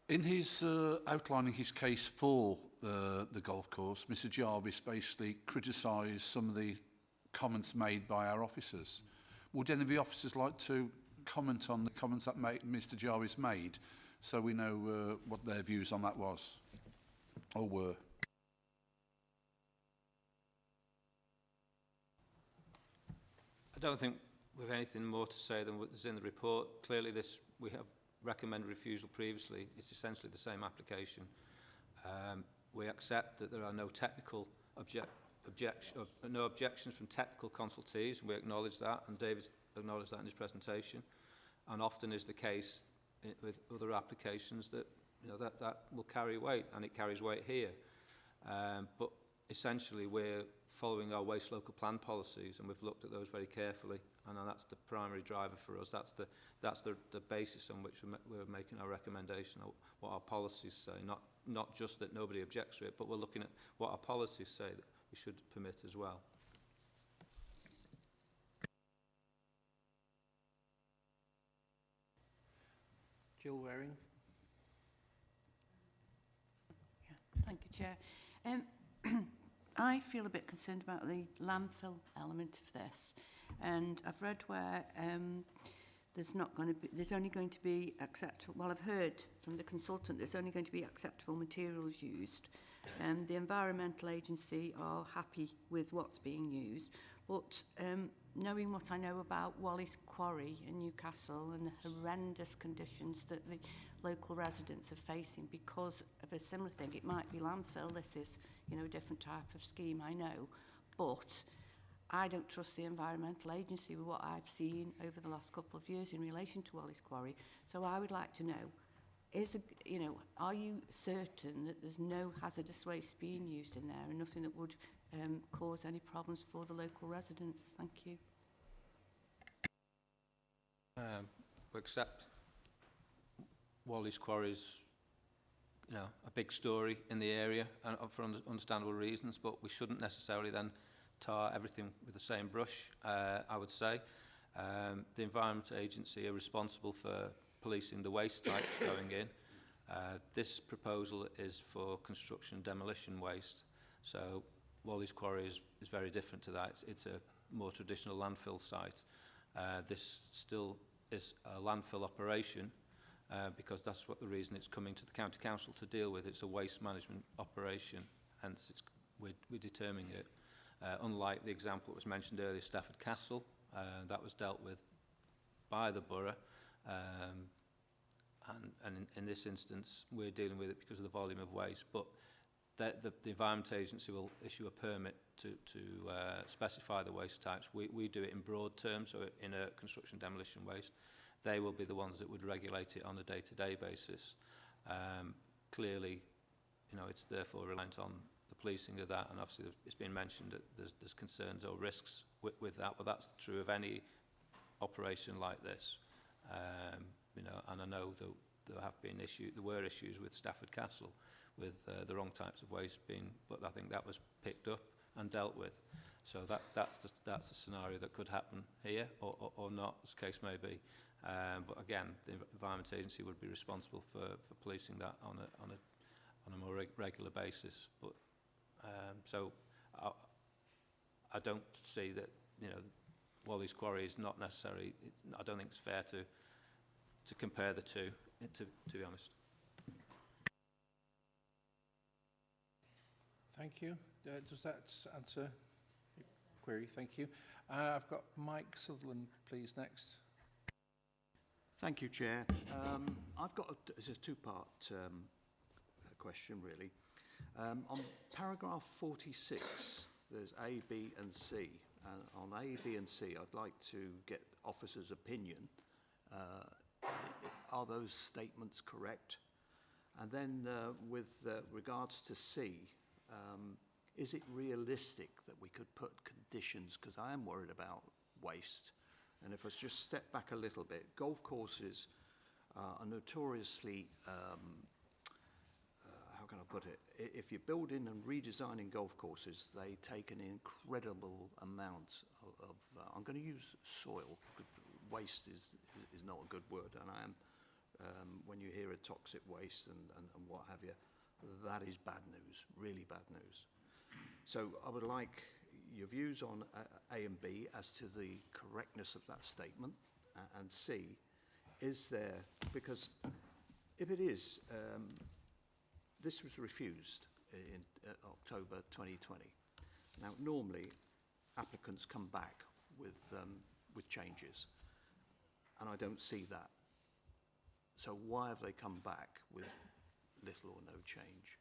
In his outlining his case for the golf course, Mr Jarvis basically criticised some of the comments made by our officers. Would any of the officers like to comment on the comments that Mr Jarvis made, so we know what their views on that was, or were? I don't think we have anything more to say than what is in the report. Clearly, we have recommended refusal previously. It's essentially the same application. We accept that there are no technical no objections from technical consultees, and we acknowledge that, and David acknowledged that in his presentation. And often is the case with other applications that that will carry weight, and it carries weight here. But essentially, we're following our waste local plan policies, and we've looked at those very carefully, and that's the primary driver for us. That's the basis on which we're making our recommendation, what our policies say, not just that nobody objects to it, but we're looking at what our policies say that we should permit as well. Jill Waring. Yeah, thank you, Chair. I feel a bit concerned about the landfill element of this, and I've read where there's only going to be acceptable. Well, I've heard from the consultant there's only going to be acceptable materials used. The environmental agency are happy with what's being used, but knowing what I know about Wallis Quarry in Newcastle and the horrendous conditions that the local residents are facing because of a similar thing, it might be landfill. This is, a different type of scheme, I know, but I don't trust the environmental agency with what I've seen over the last couple of years in relation to Wallis Quarry. So I would like to know, are you certain that there's no hazardous waste being used in there and nothing that would cause any problems for the local residents? Thank you. We accept Wallis Quarry's a big story in the area and for understandable reasons, but we shouldn't necessarily then tar everything with the same brush, I would say. The Environment Agency are responsible for policing the waste types going in. This proposal is for construction demolition waste, so Wallis Quarry is very different to that. It's a more traditional landfill site. This still is a landfill operation, because that's what the reason it's coming to the County Council to deal with. It's a waste management operation, hence we're determining it. Unlike the example that was mentioned earlier, Stafford Castle, that was dealt with by the borough, and in this instance we're dealing with it because of the volume of waste, but the Environment Agency will issue a permit to specify the waste types. We do it in broad terms, so in a construction demolition waste. They will be the ones that would regulate it on a day-to-day basis. Clearly, it's therefore reliant on the policing of that, and obviously it's been mentioned that there's concerns or risks with that, but that's true of any operation like this. And I know that there were issues with Stafford Castle with the wrong types of waste but I think that was picked up and dealt with. So that's the scenario that could happen here or not, as the case may be. But again, the Environment Agency would be responsible for policing that on a more regular basis. But so I don't see that, you know, Wally's Quarry is not necessary. I don't think it's fair to compare the two, to be honest. Thank you. Does that answer your query? Thank you. I've got Mike Sutherland, please, next. Thank you, Chair. I've got it's a two-part question, really. On paragraph 46, there's A, B and C. On A, B and C, I'd like to get officer's opinion. Are those statements correct? And then with regards to C, is it realistic that we could put conditions, because I am worried about waste. And if I just step back a little bit, golf courses are notoriously, how can I put it? If you're building and redesigning golf courses, they take an incredible amount of I'm going to use soil. Waste is not a good word, and I am, when you hear a toxic waste and what have you, that is bad news, really bad news. So I would like your views on A and B as to the correctness of that statement, and C, is there, because if it is, this was refused in October 2020. Now, normally, applicants come back with changes, and I don't see that. So why have they come back with little or no change?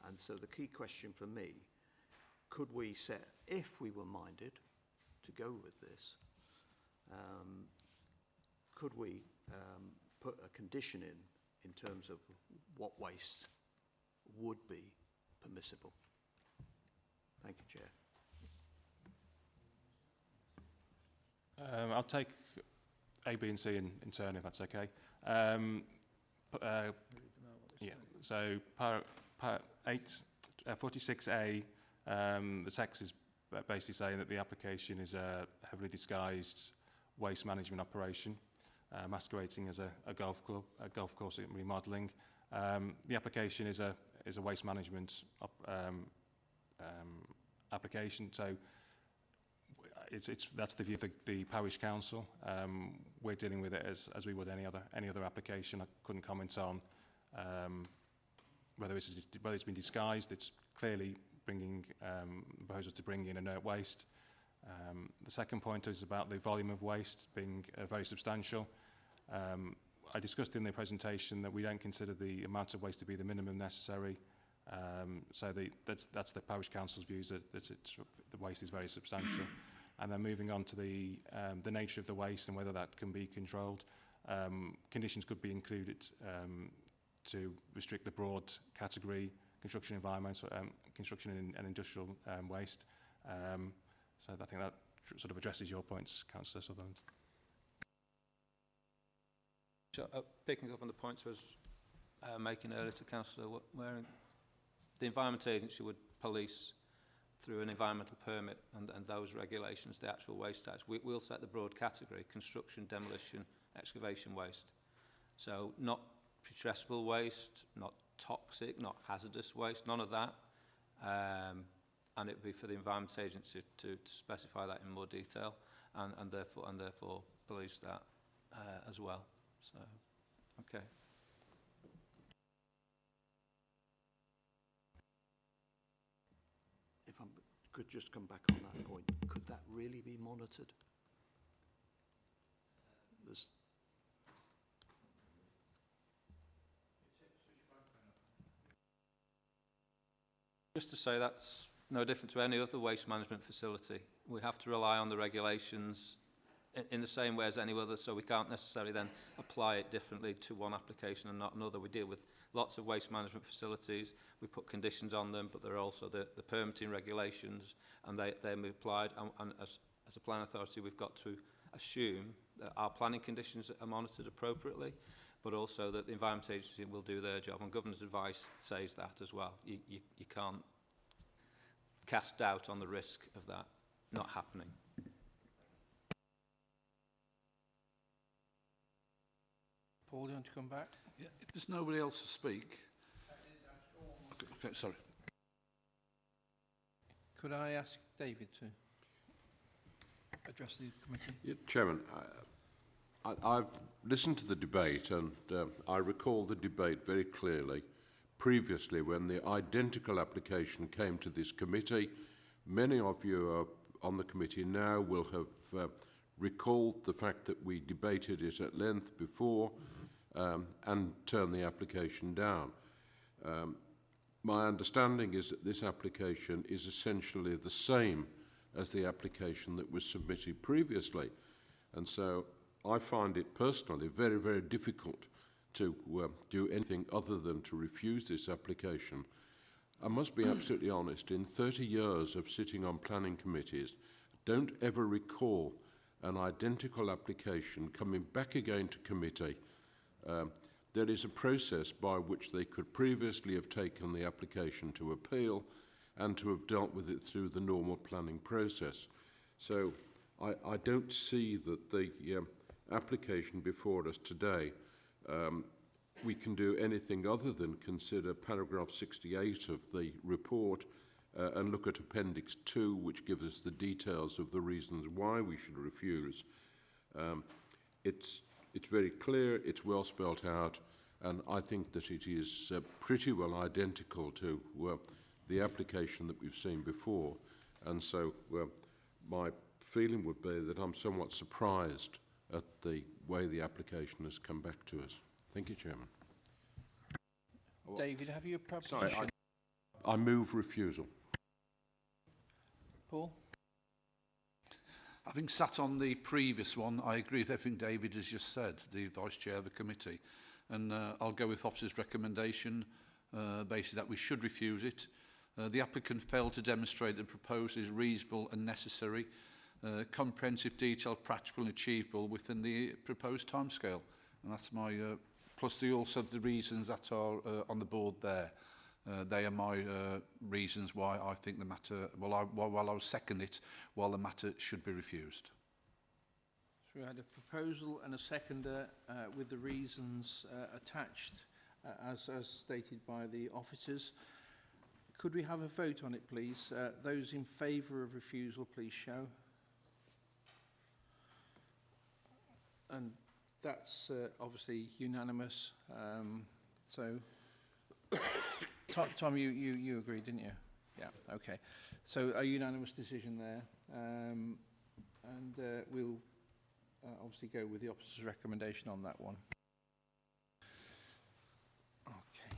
And so the key question for me, could we set, if we were minded to go with this, could we put a condition in terms of what waste would be permissible? Thank you, Chair. I'll take A, B and C in turn, if that's okay. Yeah, so 46A, the text is basically saying that the application is a heavily disguised waste management operation, masquerading as a golf club, a golf course remodelling. The application is a waste management application, so that's the view of the parish council. We're dealing with it as we would any other application. I couldn't comment on whether it's been disguised. It's clearly bringing proposals to bring in inert waste. The second point is about the volume of waste being very substantial. I discussed in the presentation that we don't consider the amount of waste to be the minimum necessary. So that's the parish council's views that the waste is very substantial. And then moving on to the nature of the waste and whether that can be controlled. Conditions could be included to restrict the broad category, construction environmental, construction and industrial waste. So I think that sort of addresses your points, Councillor Sutherland. So, picking up on the points I was making earlier to Councillor Waring, the Environment Agency would police through an environmental permit and those regulations, the actual waste types. We'll set the broad category, construction, demolition, excavation waste. So not putrescible waste, not toxic, not hazardous waste, none of that. And it would be for the Environment Agency to specify that in more detail and therefore police that as well. So, okay. If I could just come back on that point, could that really be monitored? Just to say that's no different to any other waste management facility. We have to rely on the regulations in the same way as any other, so we can't necessarily then apply it differently to one application and not another. We deal with lots of waste management facilities, we put conditions on them, but there are also the permitting regulations, and they're applied, and as a planning authority we've got to assume that our planning conditions are monitored appropriately, but also that the Environment Agency will do their job, and Governor's advice says that as well. You can't cast doubt on the risk of that not happening. Paul, do you want to come back? Yeah, if there's nobody else to speak. Okay, sorry. Could I ask David to address the committee? Yeah, Chairman, I've listened to the debate and I recall the debate very clearly previously when the identical application came to this committee. Many of you are on the committee now will have recalled the fact that we debated it at length before and turned the application down. My understanding is that this application is essentially the same as the application that was submitted previously, and so I find it personally very, very difficult to do anything other than to refuse this application. I must be absolutely honest, in 30 years of sitting on planning committees, don't ever recall an identical application coming back again to committee. There is a process by which they could previously have taken the application to appeal and to have dealt with it through the normal planning process. So I don't see that the application before us today we can do anything other than consider paragraph 68 of the report and look at Appendix 2, which gives us the details of the reasons why we should refuse. It's very clear, it's well spelt out, and I think that it is pretty well identical to the application that we've seen before. And so my feeling would be that I'm somewhat surprised at the way the application has come back to us. Thank you, Chairman. David, have you a proposition? Sorry, I move refusal. Paul? Having sat on the previous one, I agree with everything David has just said, the Vice Chair of the committee. And I'll go with officer's recommendation, basically that we should refuse it. The applicant failed to demonstrate the proposal is reasonable and necessary, comprehensive, detailed, practical and achievable within the proposed timescale. And that's my, plus also the reasons that are on the board there. They are my reasons why I think the matter, while I will second it, while the matter should be refused. So we had a proposal and a seconder with the reasons attached as stated by the officers. Could we have a vote on it, please? Those in favour of refusal, please show. And that's obviously unanimous. So, Tom, you agreed, didn't you? Yeah, okay. So a unanimous decision there. And we'll obviously go with the officer's recommendation on that one. Okay.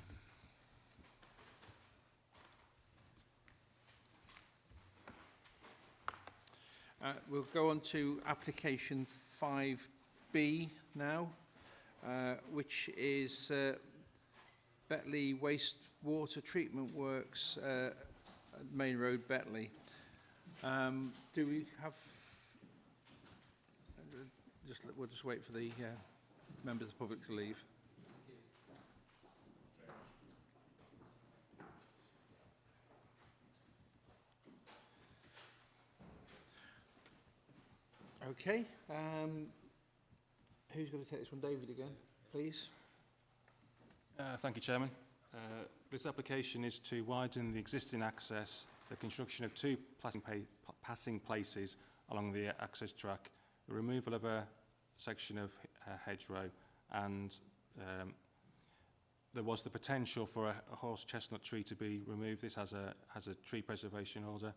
We'll go on to application 5B now, which is Betley Wastewater Treatment Works, Main Road, Betley. Do we have... we'll just wait for the members of the public to leave. Okay. Who's going to take this one? David again, please. Thank you, Chairman. This application is to widen the existing access, the construction of two passing places along the access track, the removal of a section of hedgerow, and there was the potential for a horse chestnut tree to be removed. This has a tree preservation order.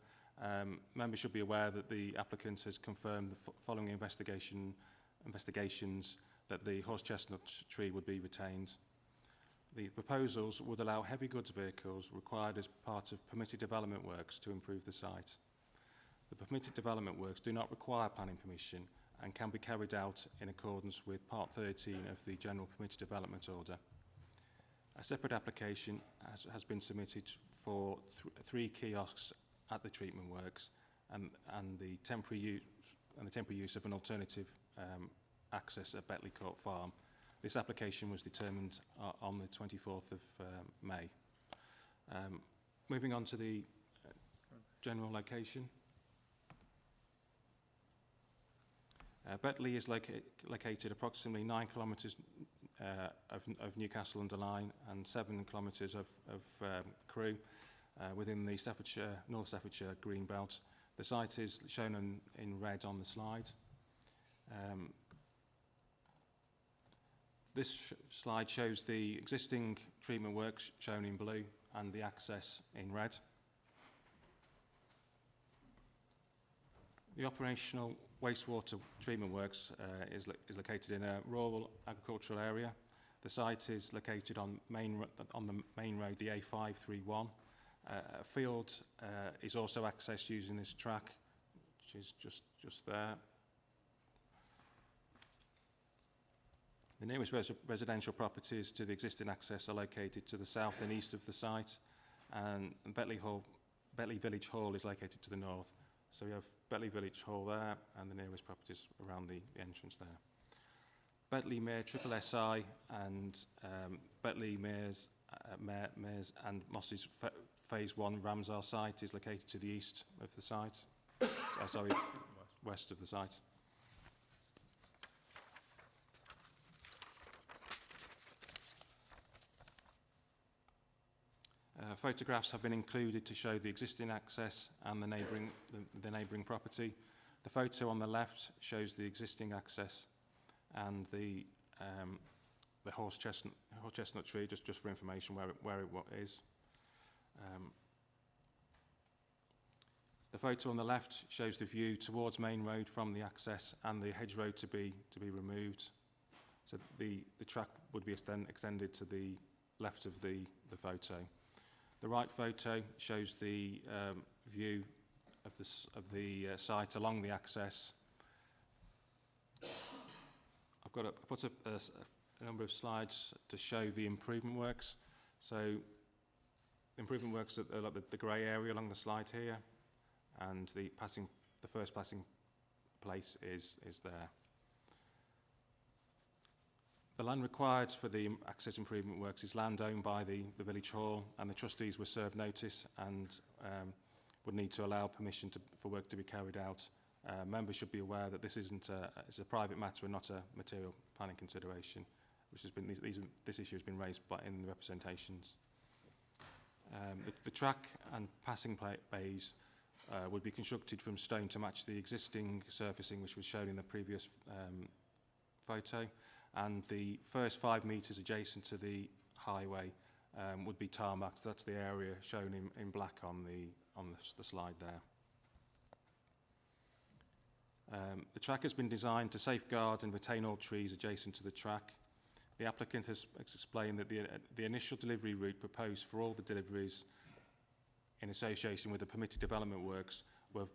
Members should be aware that the applicant has confirmed the following investigations that the horse chestnut tree would be retained. The proposals would allow heavy goods vehicles required as part of permitted development works to improve the site. The permitted development works do not require planning permission and can be carried out in accordance with Part 13 of the General Permitted Development Order. A separate application has been submitted for three kiosks at the treatment works and the temporary use of an alternative access at Betley Court Farm. This application was determined on the 24th of May. Moving on to the general location. Betley is located approximately 9 kilometres of Newcastle-under-Lyme and 7 kilometres of Crewe within the North Staffordshire green belt. The site is shown in red on the slide. This slide shows the existing treatment works shown in blue and the access in red. The operational wastewater treatment works is located in a rural agricultural area. The site is located on the main road, the A531. A field is also accessed using this track, which is just there. The nearest residential properties to the existing access are located to the south and east of the site, and Betley Village Hall is located to the north. So we have Betley Village Hall there, and the nearest properties around the entrance there. Betley Mere Triple SI and Betley Meres and Moss's Phase 1 Ramsar site is located to the east of the site. West of the site. Photographs have been included to show the existing access and the neighbouring property. The photo on the left shows the existing access and the horse chestnut tree, just for information where it is. The photo on the left shows the view towards Main Road from the access and the hedgerow to be removed. So the track would be extended to the left of the photo. The right photo shows the view of the site along the access. I've put a number of slides to show the improvement works. So improvement works at the grey area along the slide here, and the first passing place is there. The land required for the access improvement works is land owned by the village hall, and the trustees were served notice and would need to allow permission for work to be carried out. Members should be aware that this is a private matter and not a material planning consideration, which has been this issue has been raised in the representations. The track and passing bays would be constructed from stone to match the existing surfacing, which was shown in the previous photo. And the first 5 metres adjacent to the highway would be tarmacked. That's the area shown in black on the slide there. The track has been designed to safeguard and retain all trees adjacent to the track. The applicant has explained that the initial delivery route proposed for all the deliveries in association with the permitted development works were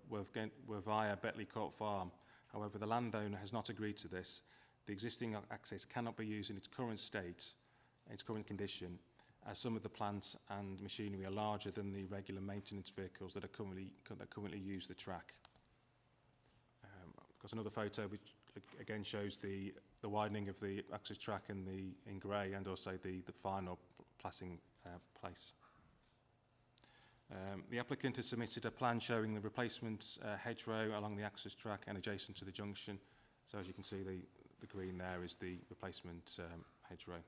via Betley Court Farm. However, the landowner has not agreed to this. The existing access cannot be used in its current state, its current condition, as some of the plants and machinery are larger than the regular maintenance vehicles that currently use the track. I've got another photo which again shows the widening of the access track in grey, and also the final passing place. The applicant has submitted a plan showing the replacement hedgerow along the access track and adjacent to the junction. So as you can see, the green there is the replacement hedgerow.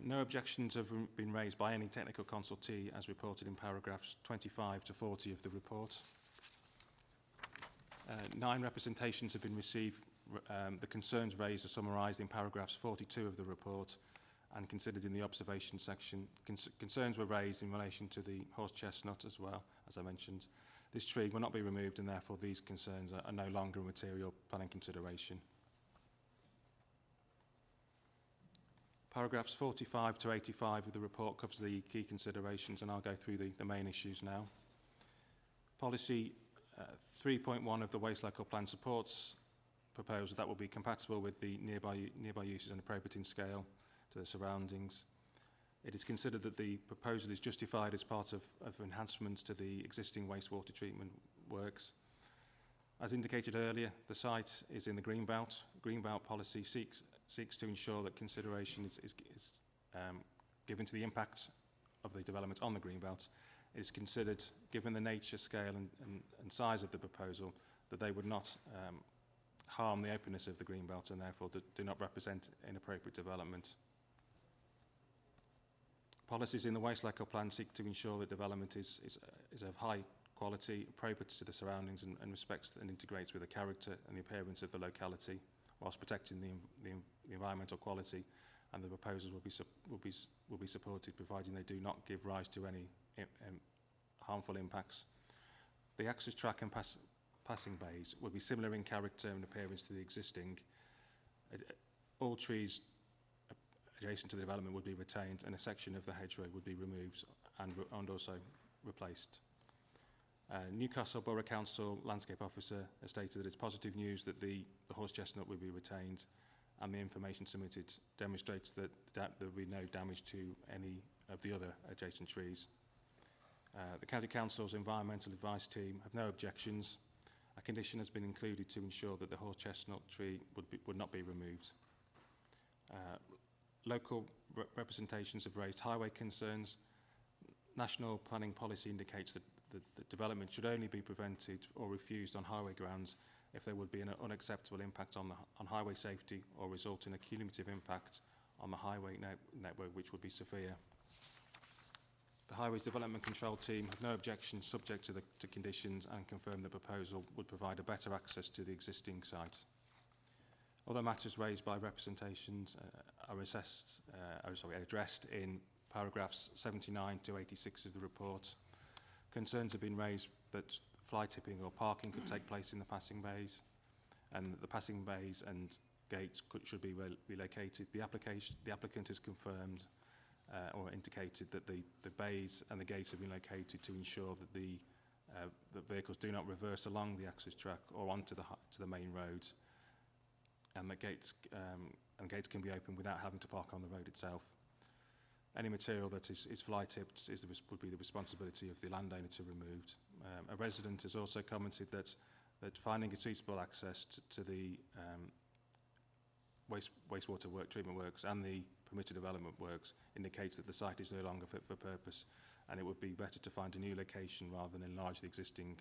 No objections have been raised by any technical consultee as reported in paragraphs 25 to 40 of the report. 9 representations have been received. The concerns raised are summarised in paragraphs 42 of the report and considered in the observation section. Concerns were raised in relation to the horse chestnut as well, as I mentioned. This tree will not be removed, and therefore these concerns are no longer a material planning consideration. Paragraphs 45 to 85 of the report covers the key considerations, and I'll go through the main issues now. Policy 3.1 of the Waste Local Plan supports proposals that will be compatible with the nearby uses and appropriate in scale to the surroundings. It is considered that the proposal is justified as part of enhancements to the existing wastewater treatment works. As indicated earlier, the site is in the Greenbelt. Greenbelt policy seeks to ensure that consideration is given to the impact of the development on the Greenbelt. It is considered, given the nature, scale and size of the proposal, that they would not harm the openness of the greenbelt and therefore do not represent inappropriate development. Policies in the Waste Local Plan seek to ensure that development is of high quality, appropriate to the surroundings and respects and integrates with the character and the appearance of the locality, whilst protecting the environmental quality, and the proposals will be supported providing they do not give rise to any harmful impacts. The access track and passing bays will be similar in character and appearance to the existing. All trees adjacent to the development would be retained, and a section of the hedgerow would be removed and also replaced. Newcastle Borough Council Landscape Officer has stated that it's positive news that the horse chestnut will be retained, and the information submitted demonstrates that there will be no damage to any of the other adjacent trees. The County Council's Environmental Advice Team have no objections. A condition has been included to ensure that the horse chestnut tree would not be removed. Local representations have raised highway concerns. National planning policy indicates that development should only be prevented or refused on highway grounds if there would be an unacceptable impact on highway safety or result in a cumulative impact on the highway network which would be severe. The Highways Development Control Team have no objections subject to conditions and confirm the proposal would provide a better access to the existing site. Other matters raised by representations are addressed in paragraphs 79 to 86 of the report. Concerns have been raised that fly tipping or parking could take place in the passing bays, and the passing bays and gates should be relocated. The applicant has confirmed or indicated that the bays and the gates have been located to ensure that the vehicles do not reverse along the access track or onto the main roads, and that gates can be opened without having to park on the road itself. Any material that is fly tipped would be the responsibility of the landowner to remove. A resident has also commented that finding a suitable access to the wastewater treatment works and the permitted development works indicates that the site is no longer fit for purpose, and it would be better to find a new location rather than enlarge the existing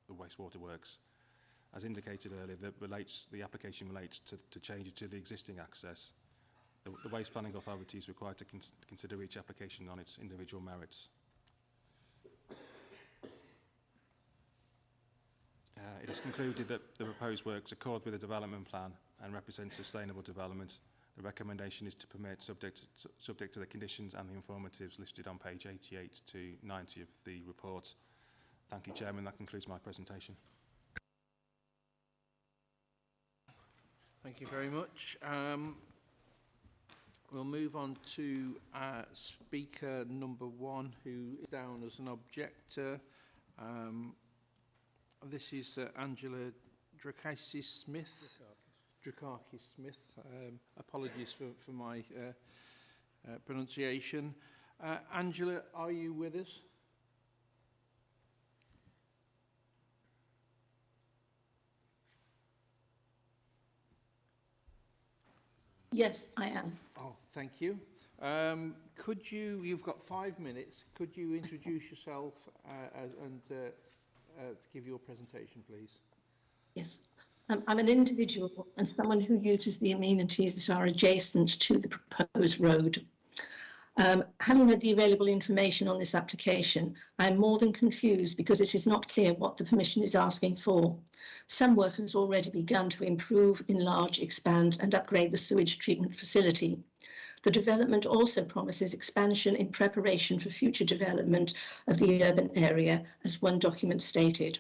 the wastewater works. As indicated earlier, the application relates to changes to the existing access. The waste planning authority is required to consider each application on its individual merits. It is concluded that the proposed works accord with the development plan and represent sustainable development. The recommendation is to permit subject to the conditions and the informatives listed on page 88 to 90 of the report. Thank you, Chairman. That concludes my presentation. Thank you very much. We'll move on to speaker number 1, who is down as an objector. This is Angela Drakakis-Smith. Drakakis-Smith. Apologies for my pronunciation. Angela, are you with us? Yes, I am. Oh, thank you. You've got 5 minutes, could you introduce yourself and give your presentation, please? Yes. I'm an individual and someone who uses the amenities that are adjacent to the proposed road. Having read the available information on this application, I'm more than confused because it is not clear what the permission is asking for. Some work has already begun to improve, enlarge, expand and upgrade the sewage treatment facility. The development also promises expansion in preparation for future development of the urban area, as one document stated.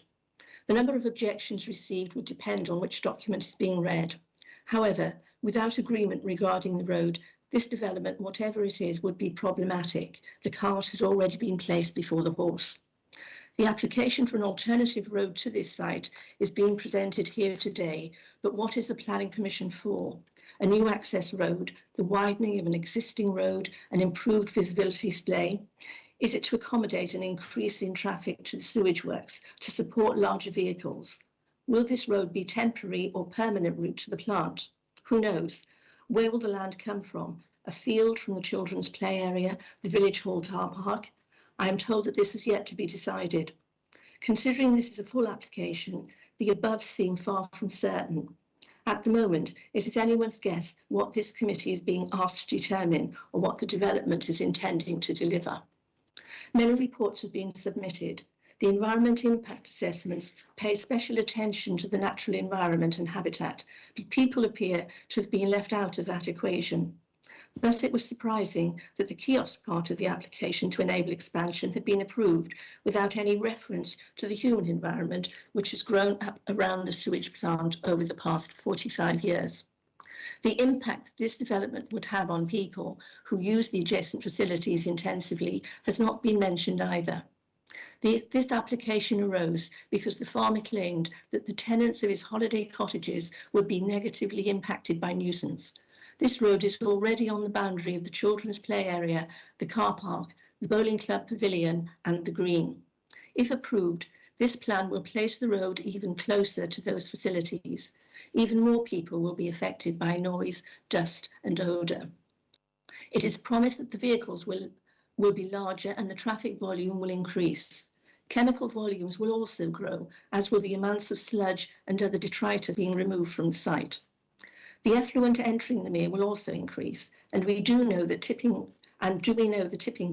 The number of objections received would depend on which document is being read. However, without agreement regarding the road, this development, whatever it is, would be problematic. The cart has already been placed before the horse. The application for an alternative road to this site is being presented here today, but what is the Planning Commission for? A new access road, the widening of an existing road, an improved visibility display? Is it to accommodate an increase in traffic to the sewage works to support larger vehicles? Will this road be temporary or permanent route to the plant? Who knows? Where will the land come from? A field from the children's play area, the village hall car park? I am told that this is yet to be decided. Considering this is a full application, the above seem far from certain. At the moment, it is anyone's guess what this committee is being asked to determine or what the development is intending to deliver. Many reports have been submitted. The environmental impact assessments pay special attention to the natural environment and habitat, but people appear to have been left out of that equation. Thus, it was surprising that the kiosk part of the application to enable expansion had been approved without any reference to the human environment, which has grown up around the sewage plant over the past 45 years. The impact this development would have on people who use the adjacent facilities intensively has not been mentioned either. This application arose because the farmer claimed that the tenants of his holiday cottages would be negatively impacted by nuisance. This road is already on the boundary of the children's play area, the car park, the bowling club pavilion and the green. If approved, this plan will place the road even closer to those facilities. Even more people will be affected by noise, dust and odour. It is promised that the vehicles will be larger and the traffic volume will increase. Chemical volumes will also grow, as will the amounts of sludge and other detritus being removed from the site. The effluent entering the mere will also increase, and we do know the tipping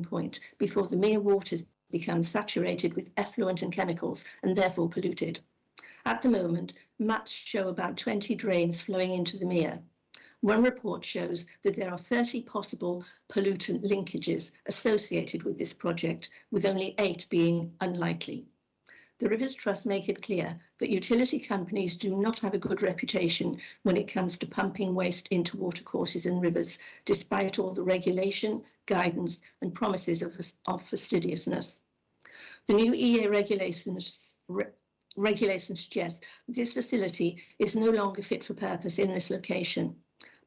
point before the mere waters become saturated with effluent and chemicals and therefore polluted. At the moment, maps show about 20 drains flowing into the mere. One report shows that there are 30 possible pollutant linkages associated with this project, with only 8 being unlikely. The Rivers Trust make it clear that utility companies do not have a good reputation when it comes to pumping waste into watercourses and rivers, despite all the regulation, guidance and promises of fastidiousness. The new EA regulations suggest that this facility is no longer fit for purpose in this location.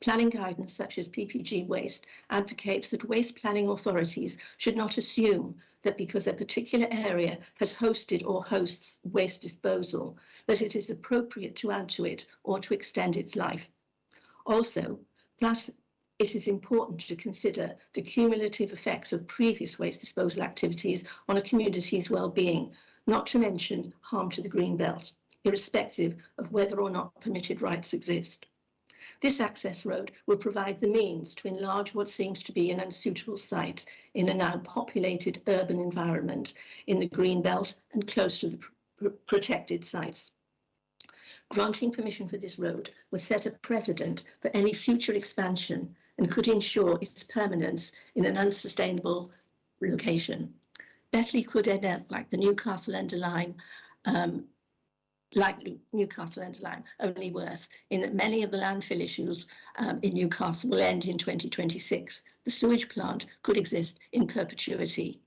Planning guidance such as PPG Waste advocates that waste planning authorities should not assume that because a particular area has hosted or hosts waste disposal, that it is appropriate to add to it or to extend its life. Also, that it is important to consider the cumulative effects of previous waste disposal activities on a community's well-being, not to mention harm to the green belt, irrespective of whether or not permitted rights exist. This access road will provide the means to enlarge what seems to be an unsuitable site in a now populated urban environment in the green belt and close to the protected sites. Granting permission for this road will set a precedent for any future expansion and could ensure its permanence in an unsustainable location. Betley could end up like the Newcastle Underline, only worse, in that many of the landfill issues in Newcastle will end in 2026. The sewage plant could exist in perpetuity.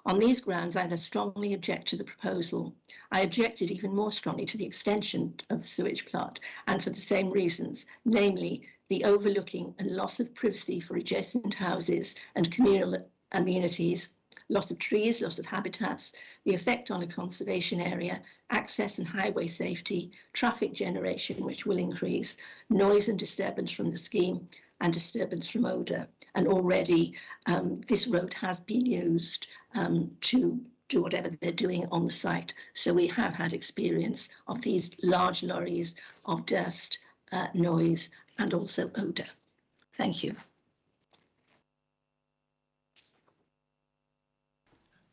On these grounds, I thus strongly object to the proposal. I objected even more strongly to the extension of the sewage plant, and for the same reasons, namely the overlooking and loss of privacy for adjacent houses and communal amenities, loss of trees, loss of habitats, the effect on a conservation area, access and highway safety, traffic generation, which will increase, noise and disturbance from the scheme, and disturbance from odour. And already this road has been used to do whatever they're doing on the site. So we have had experience of these large lorries of dust, noise, and also odour. Thank you.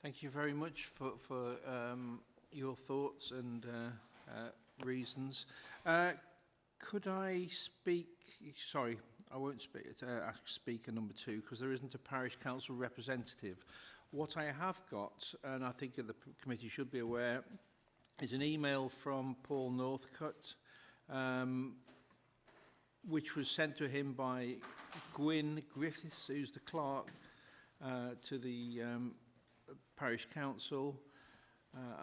Thank you very much for your thoughts and reasons. Could I speak? Sorry, I won't speak. Ask speaker number 2 because there isn't a parish council representative. What I have got, and I think that the committee should be aware, is an email from Paul Northcutt, which was sent to him by Gwyn Griffiths, who's the clerk to the parish council,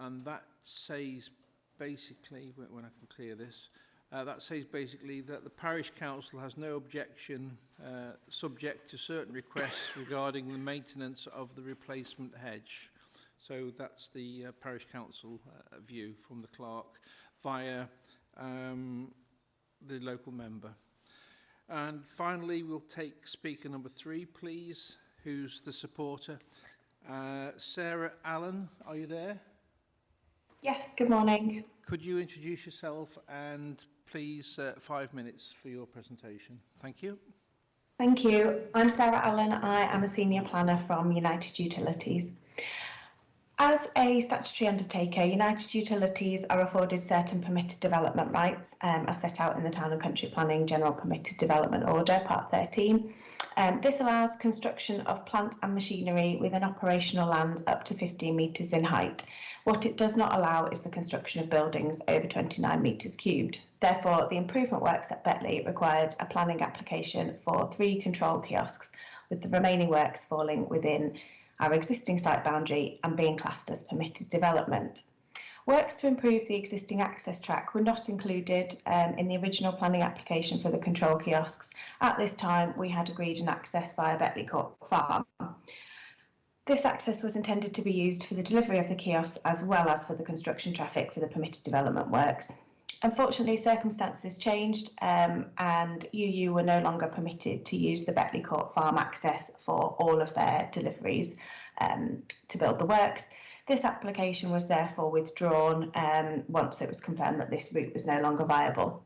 and that says basically, when I can clear this, that says basically that the parish council has no objection subject to certain requests regarding the maintenance of the replacement hedge. So that's the parish council view from the clerk via the local member. And finally, we'll take speaker number 3, please, who's the supporter. Sarah Allen, are you there? Yes, good morning. Could you introduce yourself and please 5 minutes for your presentation? Thank you. Thank you. I'm Sarah Allen. I am a senior planner from United Utilities. As a statutory undertaker, United Utilities are afforded certain permitted development rights as set out in the Town and Country Planning General Permitted Development Order, Part 13. This allows construction of plant and machinery within operational land up to 15 metres in height. What it does not allow is the construction of buildings over 29 metres cubed. Therefore, the improvement works at Betley required a planning application for 3 control kiosks, with the remaining works falling within our existing site boundary and being classed as permitted development. Works to improve the existing access track were not included in the original planning application for the control kiosks. At this time, we had agreed an access via Betley Court Farm. This access was intended to be used for the delivery of the kiosks as well as for the construction traffic for the permitted development works. Unfortunately, circumstances changed and UU were no longer permitted to use the Betley Court Farm access for all of their deliveries to build the works. This application was therefore withdrawn once it was confirmed that this route was no longer viable.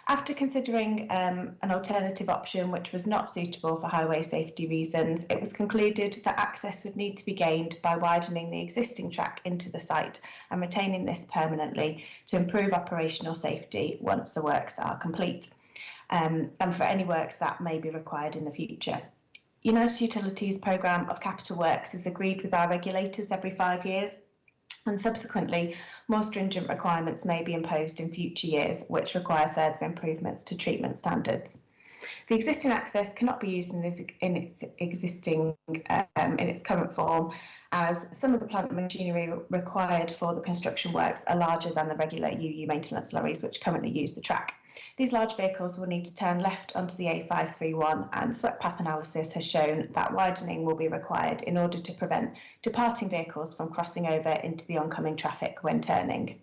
After considering an alternative option which was not suitable for highway safety reasons, it was concluded that access would need to be gained by widening the existing track into the site and retaining this permanently to improve operational safety once the works are complete, and for any works that may be required in the future. United Utilities programme of capital works is agreed with our regulators every 5 years, and subsequently more stringent requirements may be imposed in future years which require further improvements to treatment standards. The existing access cannot be used in its current form, as some of the plant and machinery required for the construction works are larger than the regular UU maintenance lorries which currently use the track. These large vehicles will need to turn left onto the A531, and swept path analysis has shown that widening will be required in order to prevent departing vehicles from crossing over into the oncoming traffic when turning.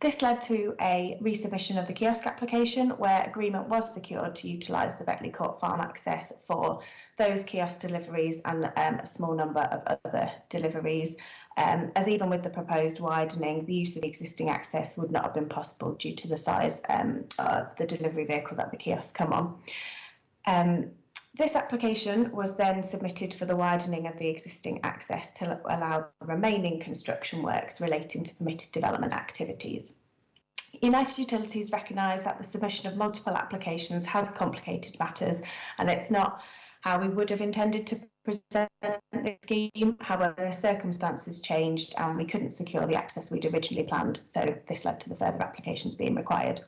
This led to a resubmission of the kiosk application, where agreement was secured to utilise the Betley Court Farm access for those kiosk deliveries and a small number of other deliveries, as even with the proposed widening, the use of existing access would not have been possible due to the size of the delivery vehicle that the kiosks come on. This application was then submitted for the widening of the existing access to allow remaining construction works relating to permitted development activities. United Utilities recognise that the submission of multiple applications has complicated matters, and it's not how we would have intended to present the scheme. However, circumstances changed and we couldn't secure the access we'd originally planned, so this led to the further applications being required.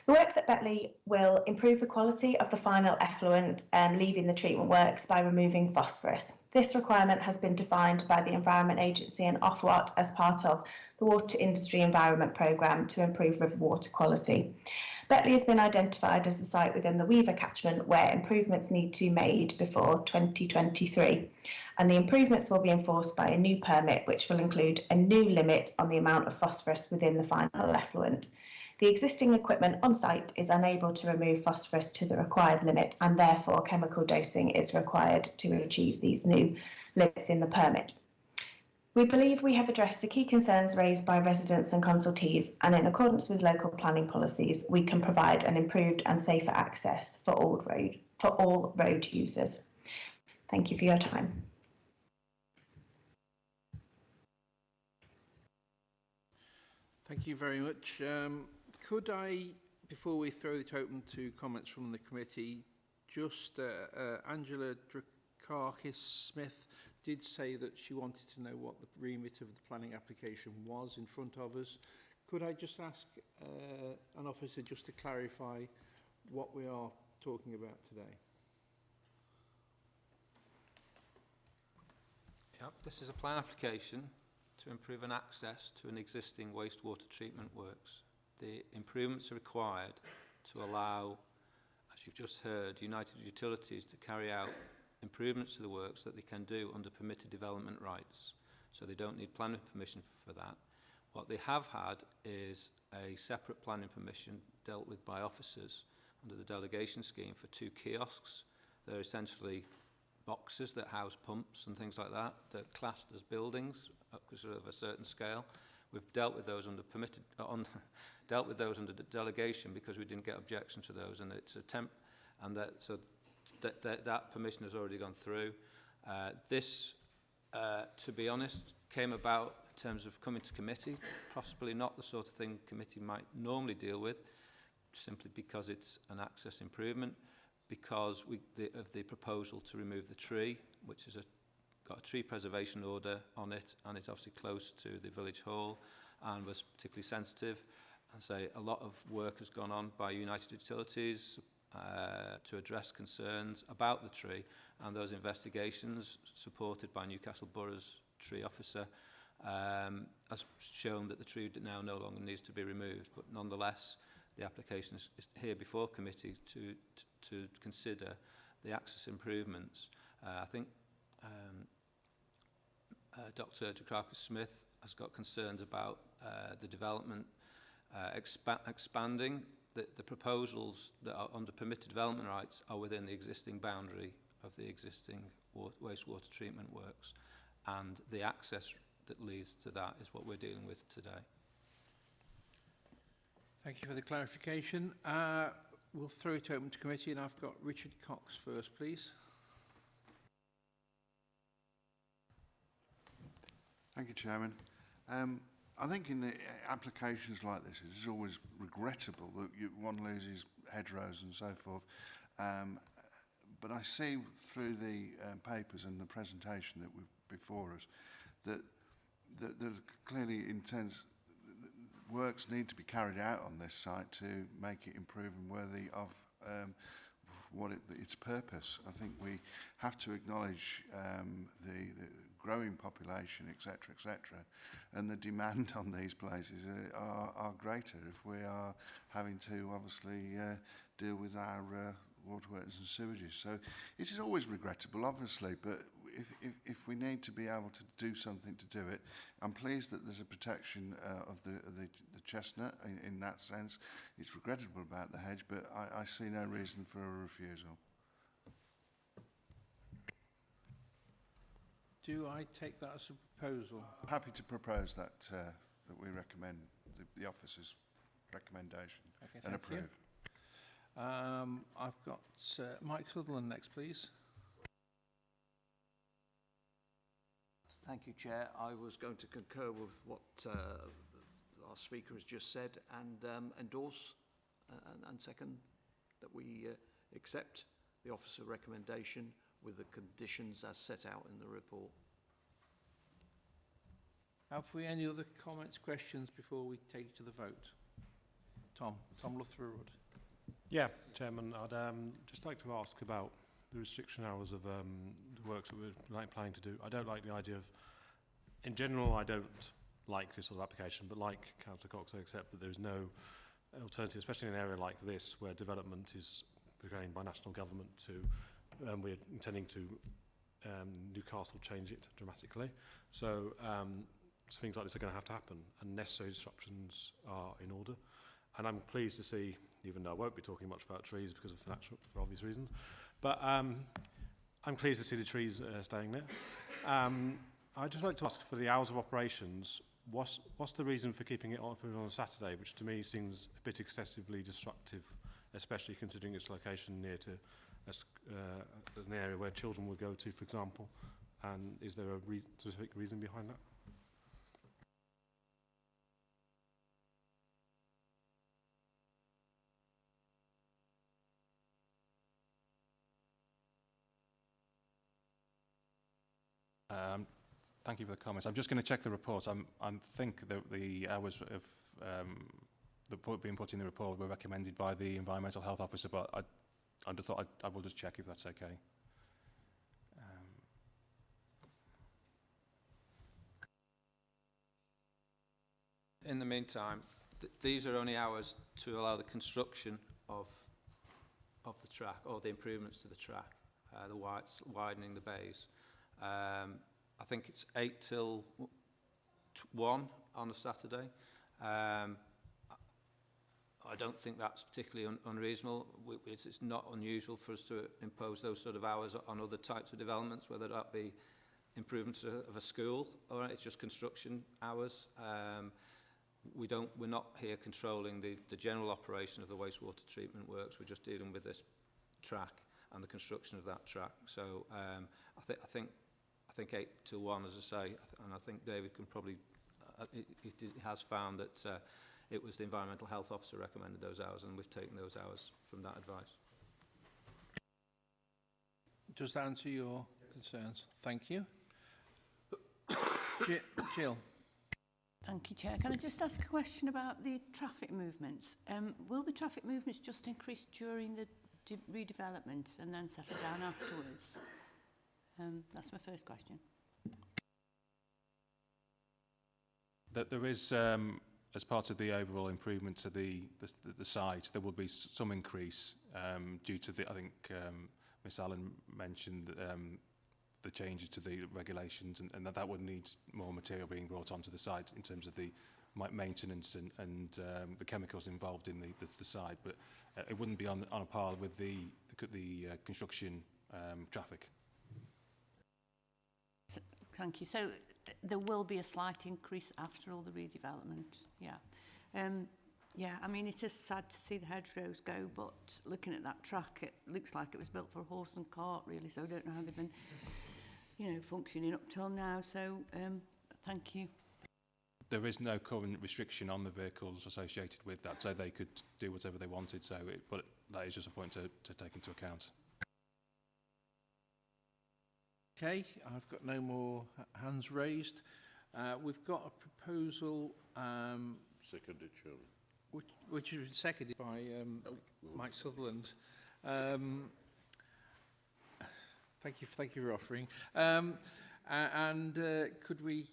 The works at Betley will improve the quality of the final effluent leaving the treatment works by removing phosphorus. This requirement has been defined by the Environment Agency and Ofwat as part of the Water Industry Environment Programme to improve river water quality. Betley has been identified as the site within the Weaver catchment where improvements need to be made before 2023, and the improvements will be enforced by a new permit which will include a new limit on the amount of phosphorus within the final effluent. The existing equipment on site is unable to remove phosphorus to the required limit, and therefore chemical dosing is required to achieve these new limits in the permit. We believe we have addressed the key concerns raised by residents and consultees, and in accordance with local planning policies, we can provide an improved and safer access for all road users. Thank you for your time. Thank you very much. Could I, before we throw it open to comments from the committee, just Angela Drakakis-Smith did say that she wanted to know what the remit of the planning application was in front of us. Could I just ask an officer just to clarify what we are talking about today? Yep, this is a plan application to improve an access to an existing wastewater treatment works. The improvements are required to allow, as you've just heard, United Utilities to carry out improvements to the works that they can do under permitted development rights. So they don't need planning permission for that. What they have had is a separate planning permission dealt with by officers under the delegation scheme for 2 kiosks. They're essentially boxes that house pumps and things like that. They're classed as buildings up to sort of a certain scale. We've dealt with those under permitted dealt with those under the delegation because we didn't get objection to those, and it's a and that permission has already gone through. This, to be honest, came about in terms of coming to committee, possibly not the sort of thing committee might normally deal with, simply because it's an access improvement, because of the proposal to remove the tree, which is got a tree preservation order on it, and it's obviously close to the village hall and was particularly sensitive. And so a lot of work has gone on by United Utilities to address concerns about the tree, and those investigations, supported by Newcastle Borough's tree officer, has shown that the tree now no longer needs to be removed. But nonetheless, the application is here before committee to consider the access improvements. I think Dr. Dukrakis-Smith has got concerns about the development expanding. The proposals that are under permitted development rights are within the existing boundary of the existing wastewater treatment works, and the access that leads to that is what we're dealing with today. Thank you for the clarification. We'll throw it open to committee, and I've got Richard Cox first, please. Thank you, Chairman. I think in the applications like this, it is always regrettable that one loses hedgerows and so forth. But I see through the papers and the presentation that we've before us that clearly intense works need to be carried out on this site to make it improve and worthy of its purpose. I think we have to acknowledge the growing population, etc., and the demand on these places are greater if we are having to obviously deal with our waterworks and sewages. So it is always regrettable, obviously, but if we need to be able to do something to do it, I'm pleased that there's a protection of the chestnut in that sense. It's regrettable about the hedge, but I see no reason for a refusal. Do I take that as a proposal? I'm happy to propose that that we recommend the officer's recommendation and approve. I've got Mike Sutherland next, please. Thank you, Chair. I was going to concur with what our speaker has just said and endorse and second that we accept the officer recommendation with the conditions as set out in the report. Have we any other comments, questions before we take it to the vote? Tom Lutherwood. Yeah, Chairman, I'd just like to ask about the restriction hours of the works that we're planning to do. I don't like the idea of, in general, I don't like this sort of application, but like Councillor Cox, I accept that there is no alternative, especially in an area like this where development is begun by national government to we're intending to Newcastle change it dramatically. So things like this are going to have to happen, and necessary disruptions are in order. And I'm pleased to see, even though I won't be talking much about trees because of for obvious reasons, but I'm pleased to see the trees staying there. I'd just like to ask for the hours of operations. What's the reason for keeping it open on a Saturday, which to me seems a bit excessively disruptive, especially considering its location near to an area where children would go to, for example? And is there a specific reason behind that? Thank you for the comments. I'm just going to check the report. I think that the hours of being put in the report were recommended by the Environmental Health Officer, but I just thought I will just check if that's okay. In the meantime, these are only hours to allow the construction of the track, or the improvements to the track, widening the bays. I think it's 8 till 1 on a Saturday. I don't think that's particularly unreasonable. It's not unusual for us to impose those sort of hours on other types of developments, whether that be improvements of a school, all right, it's just construction hours. We're not here controlling the general operation of the wastewater treatment works. We're just dealing with this track and the construction of that track. So I think 8 to 1, as I say, and I think David can probably, it has found that it was the Environmental Health Officer recommended those hours, and we've taken those hours from that advice. Does that answer your concerns? Thank you. Jill. Thank you, Chair. Can I just ask a question about the traffic movements? Will the traffic movements just increase during the redevelopment and then settle down afterwards? That's my first question. There is, as part of the overall improvement to the site, there will be some increase due to the, I think Miss Allen mentioned the changes to the regulations, and that would need more material being brought onto the site in terms of the maintenance and the chemicals involved in the site, but it wouldn't be on a par with the construction traffic. Thank you. So there will be a slight increase after all the redevelopment. Yeah. Yeah, I mean, it is sad to see the hedgerows go, but looking at that track, it looks like it was built for a horse and cart, really, so I don't know how they've been, you know, functioning up till now, so thank you. There is no current restriction on the vehicles associated with that, so they could do whatever they wanted, so but that is just a point to take into account. Okay, I've got no more hands raised. We've got a proposal... Seconded, Chairman. Which has been seconded by Mike Sutherland. Thank you for offering. Could we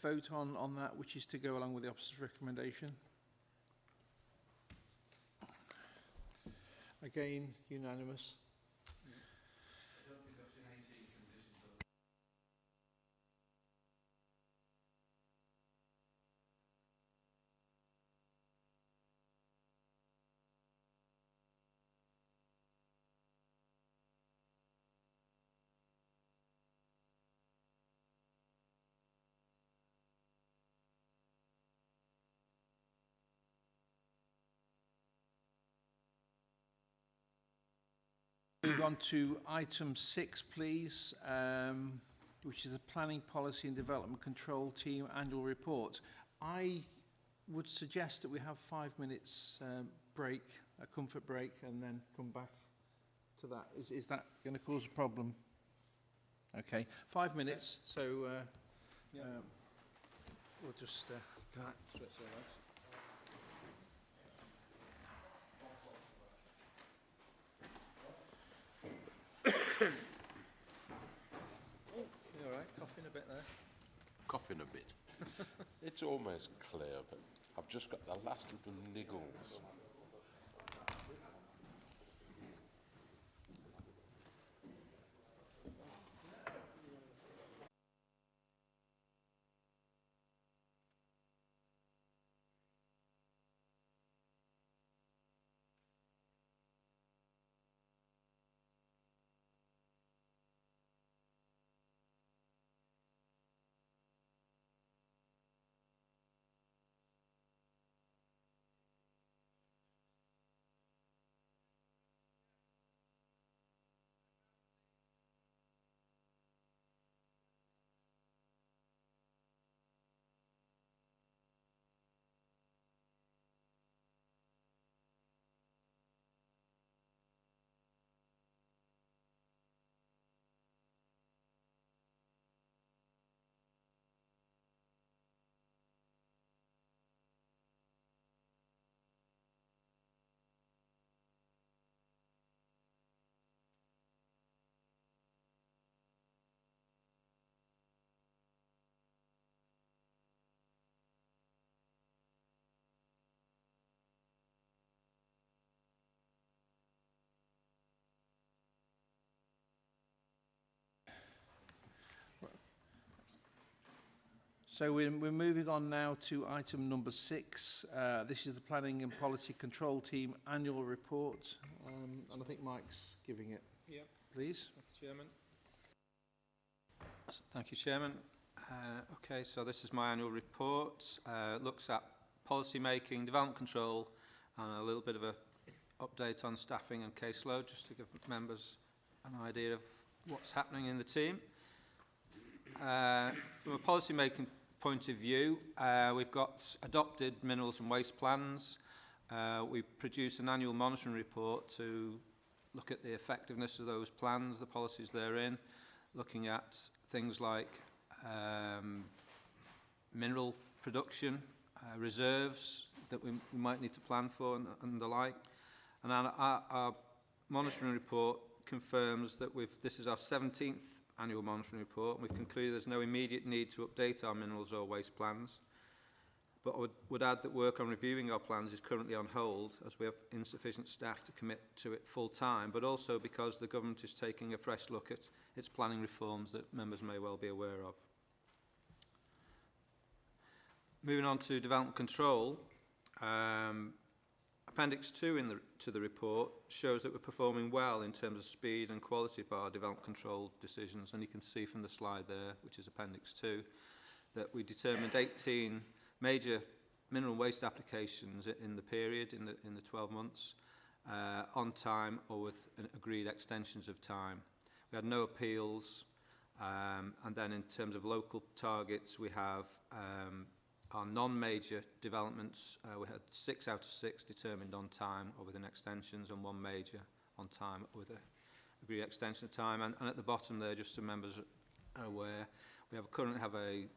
vote on that, which is to go along with the officer's recommendation? Again, unanimous. Move on to item 6, please, which is the Planning Policy and Development Control Team Annual Report. I would suggest that we have 5 minutes break, a comfort break, and then come back to that. Is that going to cause a problem? Okay, 5 minutes, so we'll just go out. You all right? Coughing a bit there? Coughing a bit. It's almost clear, but I've just got the last little niggles. So we're moving on now to item number 6. This is the Planning and Policy Control Team Annual Report, and I think Mike's giving it. Yeah. Please. Chairman. Thank you, Chairman. Okay, so this is my annual report. Looks at policy making, development control, and a little bit of a update on staffing and caseload, just to give members an idea of what's happening in the team. From a policy making point of view, we've got adopted minerals and waste plans. We produce an annual monitoring report to look at the effectiveness of those plans, the policies therein, looking at things like mineral production, reserves that we might need to plan for and the like. And our monitoring report confirms that this is our 17th annual monitoring report, and we've concluded there's no immediate need to update our minerals or waste plans. But I would add that work on reviewing our plans is currently on hold as we have insufficient staff to commit to it full time, but also because the government is taking a fresh look at its planning reforms that members may well be aware of. Moving on to development control, Appendix 2 to the report shows that we're performing well in terms of speed and quality of our development control decisions, and you can see from the slide there, which is Appendix 2, that we determined 18 major mineral waste applications in the period, in the 12 months, on time or with agreed extensions of time. We had no appeals, and then in terms of local targets, we have our non-major developments. We had 6 out of 6 determined on time or within extensions, and 1 major on time or with an agreed extension of time. And at the bottom there, just so members are aware, we currently have a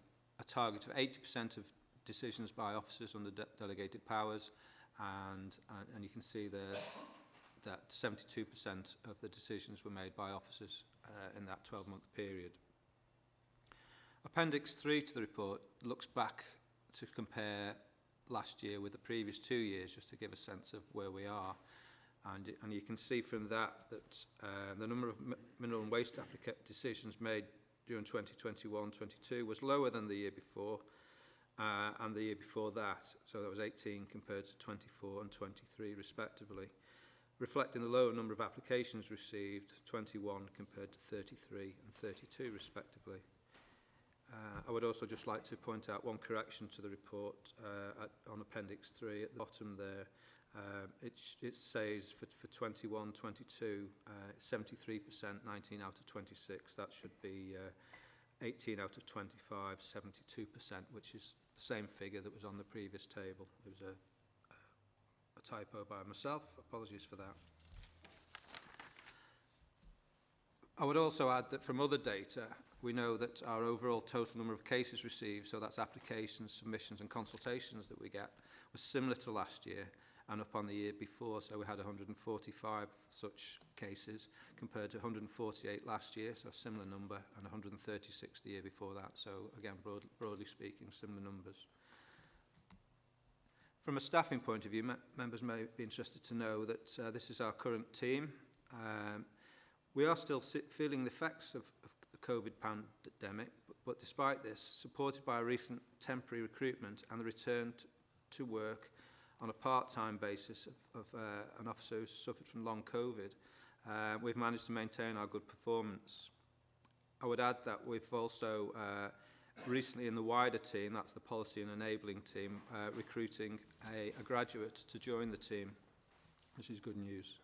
target of 80% of decisions by officers under delegated powers, and you can see there that 72% of the decisions were made by officers in that 12-month period. Appendix 3 to the report looks back to compare last year with the previous 2 years, just to give a sense of where we are. And you can see from that the number of mineral and waste decisions made during 2021-22 was lower than the year before, and the year before that. So that was 18 compared to 24 and 23 respectively, reflecting the lower number of applications received, 21 compared to 33 and 32 respectively. I would also just like to point out one correction to the report on Appendix 3 at the bottom there. It says for 21-22, 73%, 19 out of 26. That should be 18 out of 25, 72%, which is the same figure that was on the previous table. It was a typo by myself. Apologies for that. I would also add that from other data, we know that our overall total number of cases received, so that's applications, submissions and consultations that we get, was similar to last year and up on the year before. So we had 145 such cases compared to 148 last year, so a similar number, and 136 the year before that. So again, broadly speaking, similar numbers. From a staffing point of view, members may be interested to know that this is our current team. We are still feeling the effects of the COVID pandemic, but despite this, supported by a recent temporary recruitment and the return to work on a part-time basis of an officer who suffered from long COVID, we've managed to maintain our good performance. I would add that we've also recently in the wider team, that's the policy and enabling team, recruiting a graduate to join the team, which is good news.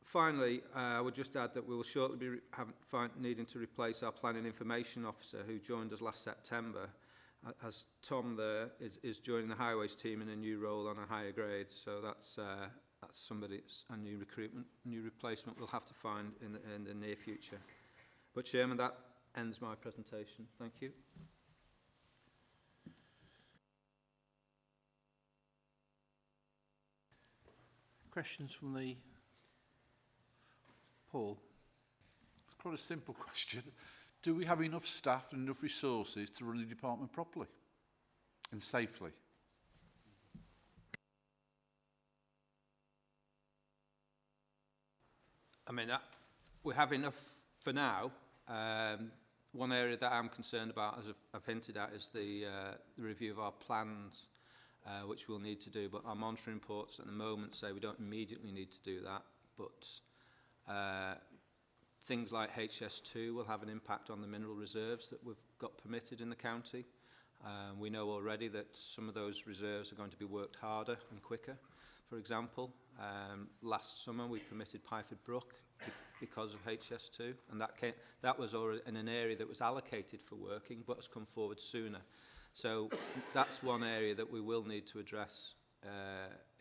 Finally, I would just add that we will shortly be needing to replace our planning information officer who joined us last September, as Tom there is joining the highways team in a new role on a higher grade. So that's somebody, a new replacement we'll have to find in the near future. But Chairman, that ends my presentation. Thank you. Questions from the Paul? It's quite a simple question. Do we have enough staff and enough resources to run the department properly and safely? I mean, we have enough for now. One area that I'm concerned about, as I've hinted at, is the review of our plans, which we'll need to do. But our monitoring reports at the moment say we don't immediately need to do that. But things like HS2 will have an impact on the mineral reserves that we've got permitted in the county. We know already that some of those reserves are going to be worked harder and quicker. For example, last summer we permitted Pyford Brook because of HS2, and that was already in an area that was allocated for working but has come forward sooner. So that's one area that we will need to address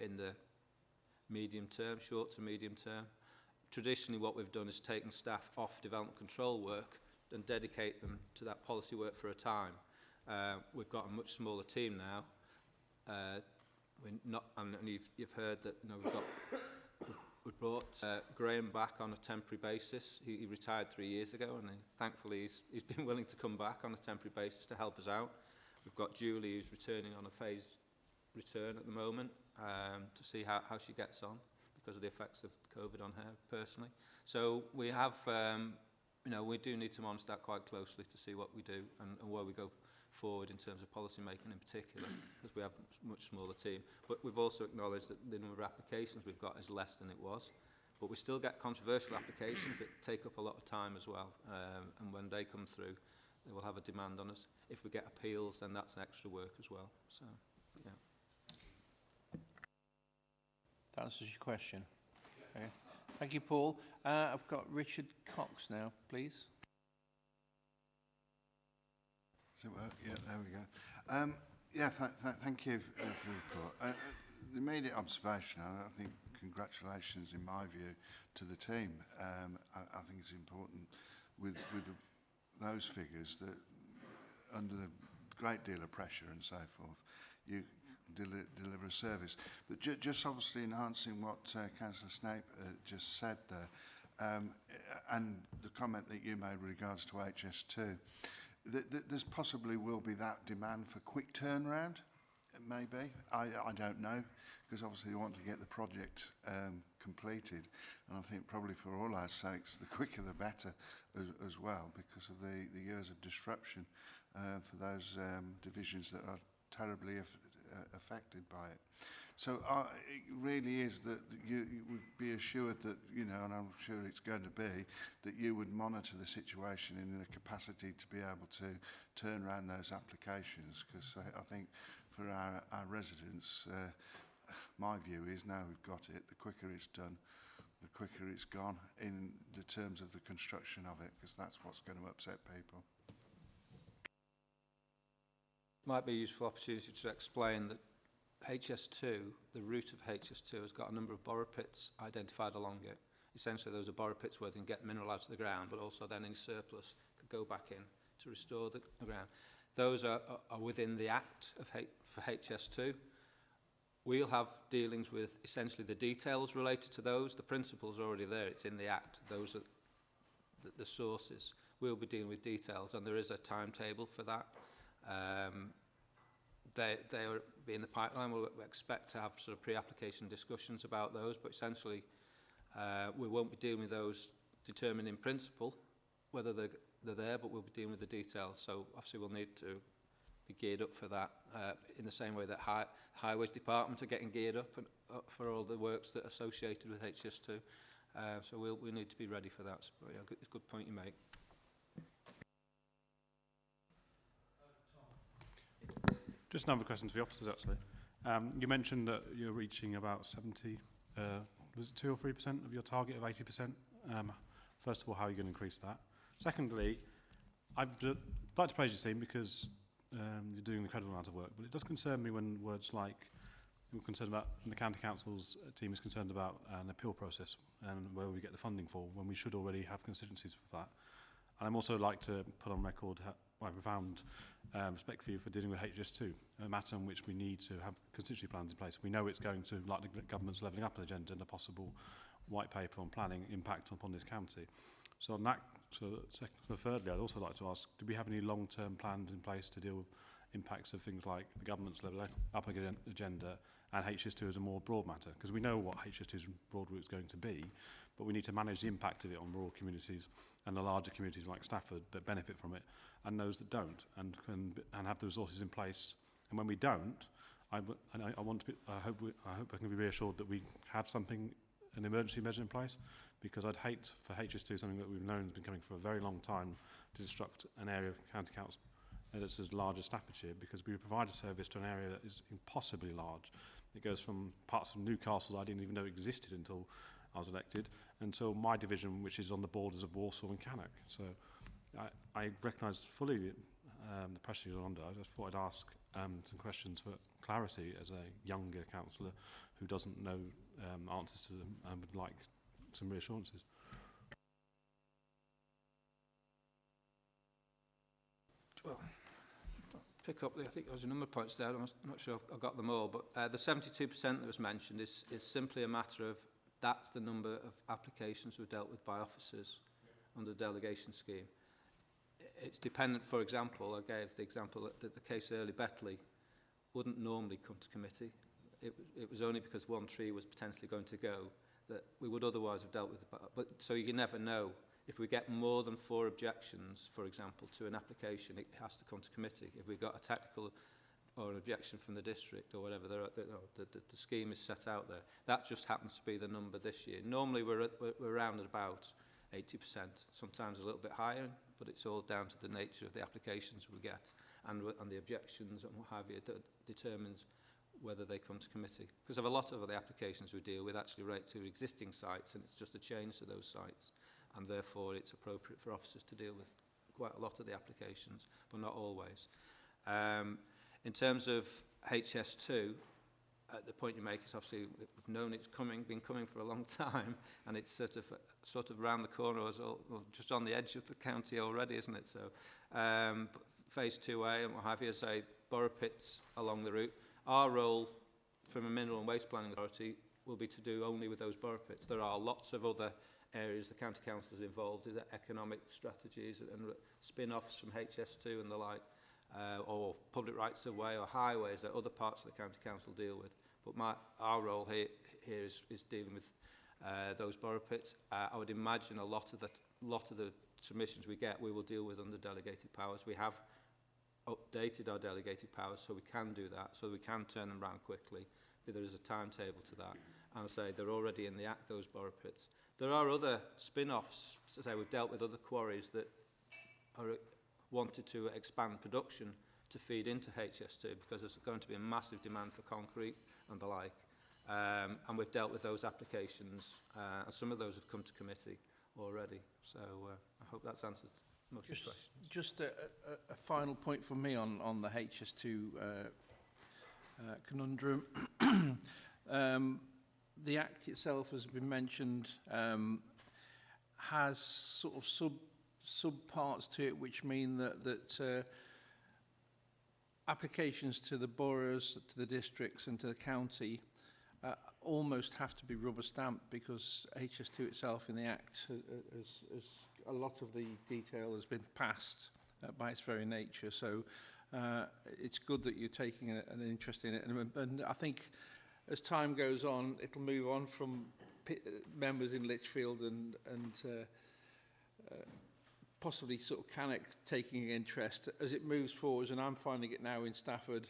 in the medium term, short to medium term. Traditionally what we've done is taken staff off development control work and dedicate them to that policy work for a time. We've got a much smaller team now. And you've heard that we brought Graham back on a temporary basis. He retired 3 years ago, and thankfully he's been willing to come back on a temporary basis to help us out. We've got Julie, who's returning on a phased return at the moment to see how she gets on because of the effects of COVID on her personally. So we have, we do need to monitor that quite closely to see what we do and where we go forward in terms of policy making in particular, because we have a much smaller team. But we've also acknowledged that the number of applications we've got is less than it was. But we still get controversial applications that take up a lot of time as well. And when they come through, they will have a demand on us. If we get appeals, then that's extra work as well. So, yeah. That answers your question. Okay. Thank you, Paul. I've got Richard Cox now, please. Does it work? Yeah, there we go. Thank you for the report. The immediate observation, I think congratulations in my view to the team. I think it's important with those figures that under a great deal of pressure and so forth, you deliver a service. But just obviously enhancing what Councillor Snape just said there, and the comment that you made with regards to HS2, there's possibly will be that demand for quick turnaround, maybe. I don't know, because obviously you want to get the project completed. And I think probably for all our sakes, the quicker the better as well, because of the years of disruption for those divisions that are terribly affected by it. So it really is that you would be assured that, and I'm sure it's going to be, that you would monitor the situation in the capacity to be able to turn around those applications, because I think for our residents, my view is now we've got it, the quicker it's done, the quicker it's gone in the terms of the construction of it, because that's what's going to upset people. Might be a useful opportunity to explain that HS2, the route of HS2 has got a number of borrow pits identified along it. Essentially, those are borrow pits where they can get mineral out of the ground, but also then any surplus could go back in to restore the ground. Those are within the Act for HS2. We'll have dealings with essentially the details related to those. The principle's already there, it's in the Act. Those are the sources. We'll be dealing with details, and there is a timetable for that. They will be in the pipeline. We'll expect to have sort of pre-application discussions about those, but essentially we won't be dealing with those determined in principle whether they're there, but we'll be dealing with the details. So obviously we'll need to be geared up for that in the same way that Highways Department are getting geared up for all the works that are associated with HS2. So we'll need to be ready for that. But yeah, it's a good point you make. Just another question to the officers, actually. You mentioned that you're reaching about 70, was it 2 or 3% of your target of 80%? First of all, how are you going to increase that? Secondly, I'd like to praise your team because you're doing an incredible amount of work, but it does concern me when words like you're concerned about, and the County Council's team is concerned about an appeal process and where we get the funding for, when we should already have constituencies for that. And I'm also like to put on record my profound respect for you for dealing with HS2, a matter in which we need to have contingency plans in place. We know it's going to, like the government's levelling up agenda and a possible white paper on planning, impact upon this county. So on that, so thirdly, I'd also like to ask, do we have any long-term plans in place to deal with impacts of things like the government's levelling up agenda and HS2 as a more broad matter? Because we know what HS2's broad route is going to be, but we need to manage the impact of it on rural communities and the larger communities like Stafford that benefit from it and those that don't, and have the resources in place. And when we don't, I hope I can be reassured that we have something, an emergency measure in place, because I'd hate for HS2, something that we've known has been coming for a very long time, to disrupt an area of county council that's as large as Staffordshire, because we provide a service to an area that is impossibly large. It goes from parts of Newcastle that I didn't even know existed until I was elected, until my division, which is on the borders of Walsall and Cannock. So I recognise fully the pressure you're under. I just thought I'd ask some questions for clarity as a younger councillor who doesn't know answers to them and would like some reassurances. Well, pick up, I think there was a number of points there, I'm not sure I got them all, but the 72% that was mentioned is simply a matter of that's the number of applications we've dealt with by officers under the delegation scheme. It's dependent, for example, I gave the example that the case Early Betley wouldn't normally come to committee. It was only because one tree was potentially going to go that we would otherwise have dealt with it. But so you never know. If we get more than 4 objections, for example, to an application, it has to come to committee. If we've got a technical or an objection from the district or whatever, the scheme is set out there. That just happens to be the number this year. Normally we're around at about 80%, sometimes a little bit higher, but it's all down to the nature of the applications we get and the objections and what have you that determines whether they come to committee. Because of a lot of the applications we deal with actually relate to existing sites, and it's just a change to those sites, and therefore it's appropriate for officers to deal with quite a lot of the applications, but not always. In terms of HS2, the point you make is obviously we've known it's coming, been coming for a long time, and it's sort of round the corner, or just on the edge of the county already, isn't it? So phase 2A and what have you, say borough pits along the route. Our role from a mineral and waste planning authority will be to do only with those borough pits. There are lots of other areas the county council is involved in, economic strategies and spin-offs from HS2 and the like, or public rights of way or highways that other parts of the county council deal with. But our role here is dealing with those borough pits. I would imagine a lot of the submissions we get we will deal with under delegated powers. We have updated our delegated powers so we can do that, so we can turn them around quickly. There is a timetable to that. And I say they're already in the act, those borough pits. There are other spin-offs. So say we've dealt with other quarries that are wanted to expand production to feed into HS2 because there's going to be a massive demand for concrete and the like. And we've dealt with those applications, and some of those have come to committee already. So I hope that's answered most of the questions. Just a final point from me on the HS2 conundrum. The Act itself, has been mentioned, has sort of sub parts to it, which mean that applications to the boroughs, to the districts and to the county almost have to be rubber stamped, because HS2 itself in the Act, has a lot of the detail has been passed by its very nature. So it's good that you're taking an interest in it, and I think as time goes on, it'll move on from members in Lichfield and possibly sort of Cannock taking an interest as it moves forwards, and I'm finding it now in Stafford.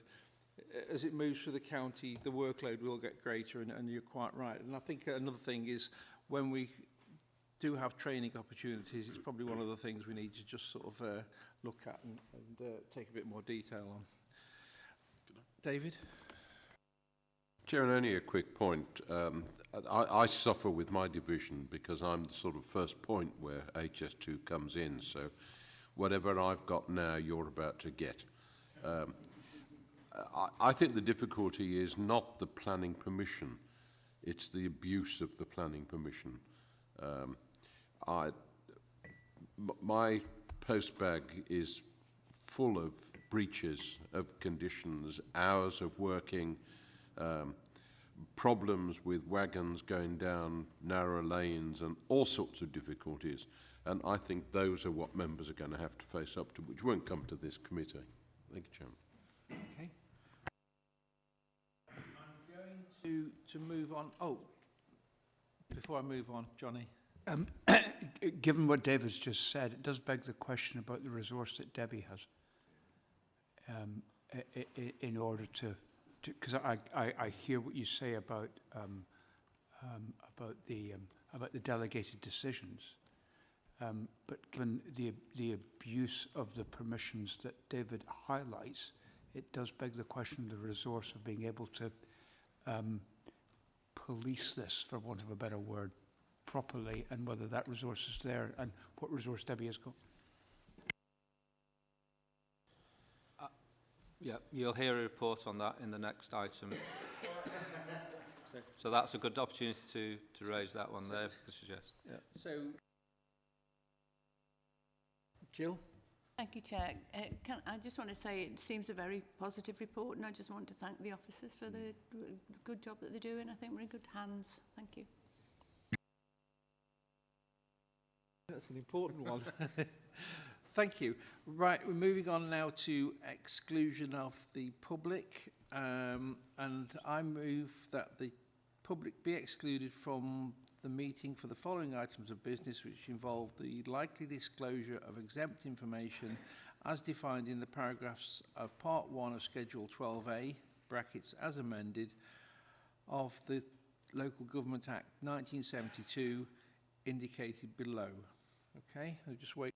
As it moves through the county, the workload will get greater, and you're quite right. And I think another thing is when we do have training opportunities, it's probably one of the things we need to just sort of look at and take a bit more detail on. David? Chairman, only a quick point. I suffer with my division because I'm the sort of first point where HS2 comes in. So whatever I've got now, you're about to get. I think the difficulty is not the planning permission. It's the abuse of the planning permission. My postbag is full of breaches of conditions, hours of working, problems with wagons going down narrow lanes and all sorts of difficulties. And I think those are what members are going to have to face up to, which won't come to this committee. Thank you, Chairman. Okay. I'm going to move on. Oh, before I move on, Johnny. Given what David's just said, it does beg the question about the resource that Debbie has in order to because I hear what you say about the about the delegated decisions. But given the abuse of the permissions that David highlights, it does beg the question of the resource of being able to police this, for want of a better word, properly, and whether that resource is there and what resource Debbie has got. Yeah, you'll hear a report on that in the next item. So that's a good opportunity to raise that one there, if you could suggest. Yeah. So, Jill? Thank you, Chair. I just want to say it seems a very positive report, and I just want to thank the officers for the good job that they're doing. I think we're in good hands. Thank you. That's an important one. Thank you. Right, we're moving on now to exclusion of the public, and I move that the public be excluded from the meeting for the following items of business, which involve the likely disclosure of exempt information as defined in the paragraphs of Part 1 of Schedule 12A, brackets as amended, of the Local Government Act 1972, indicated below. Okay, I'll just wait.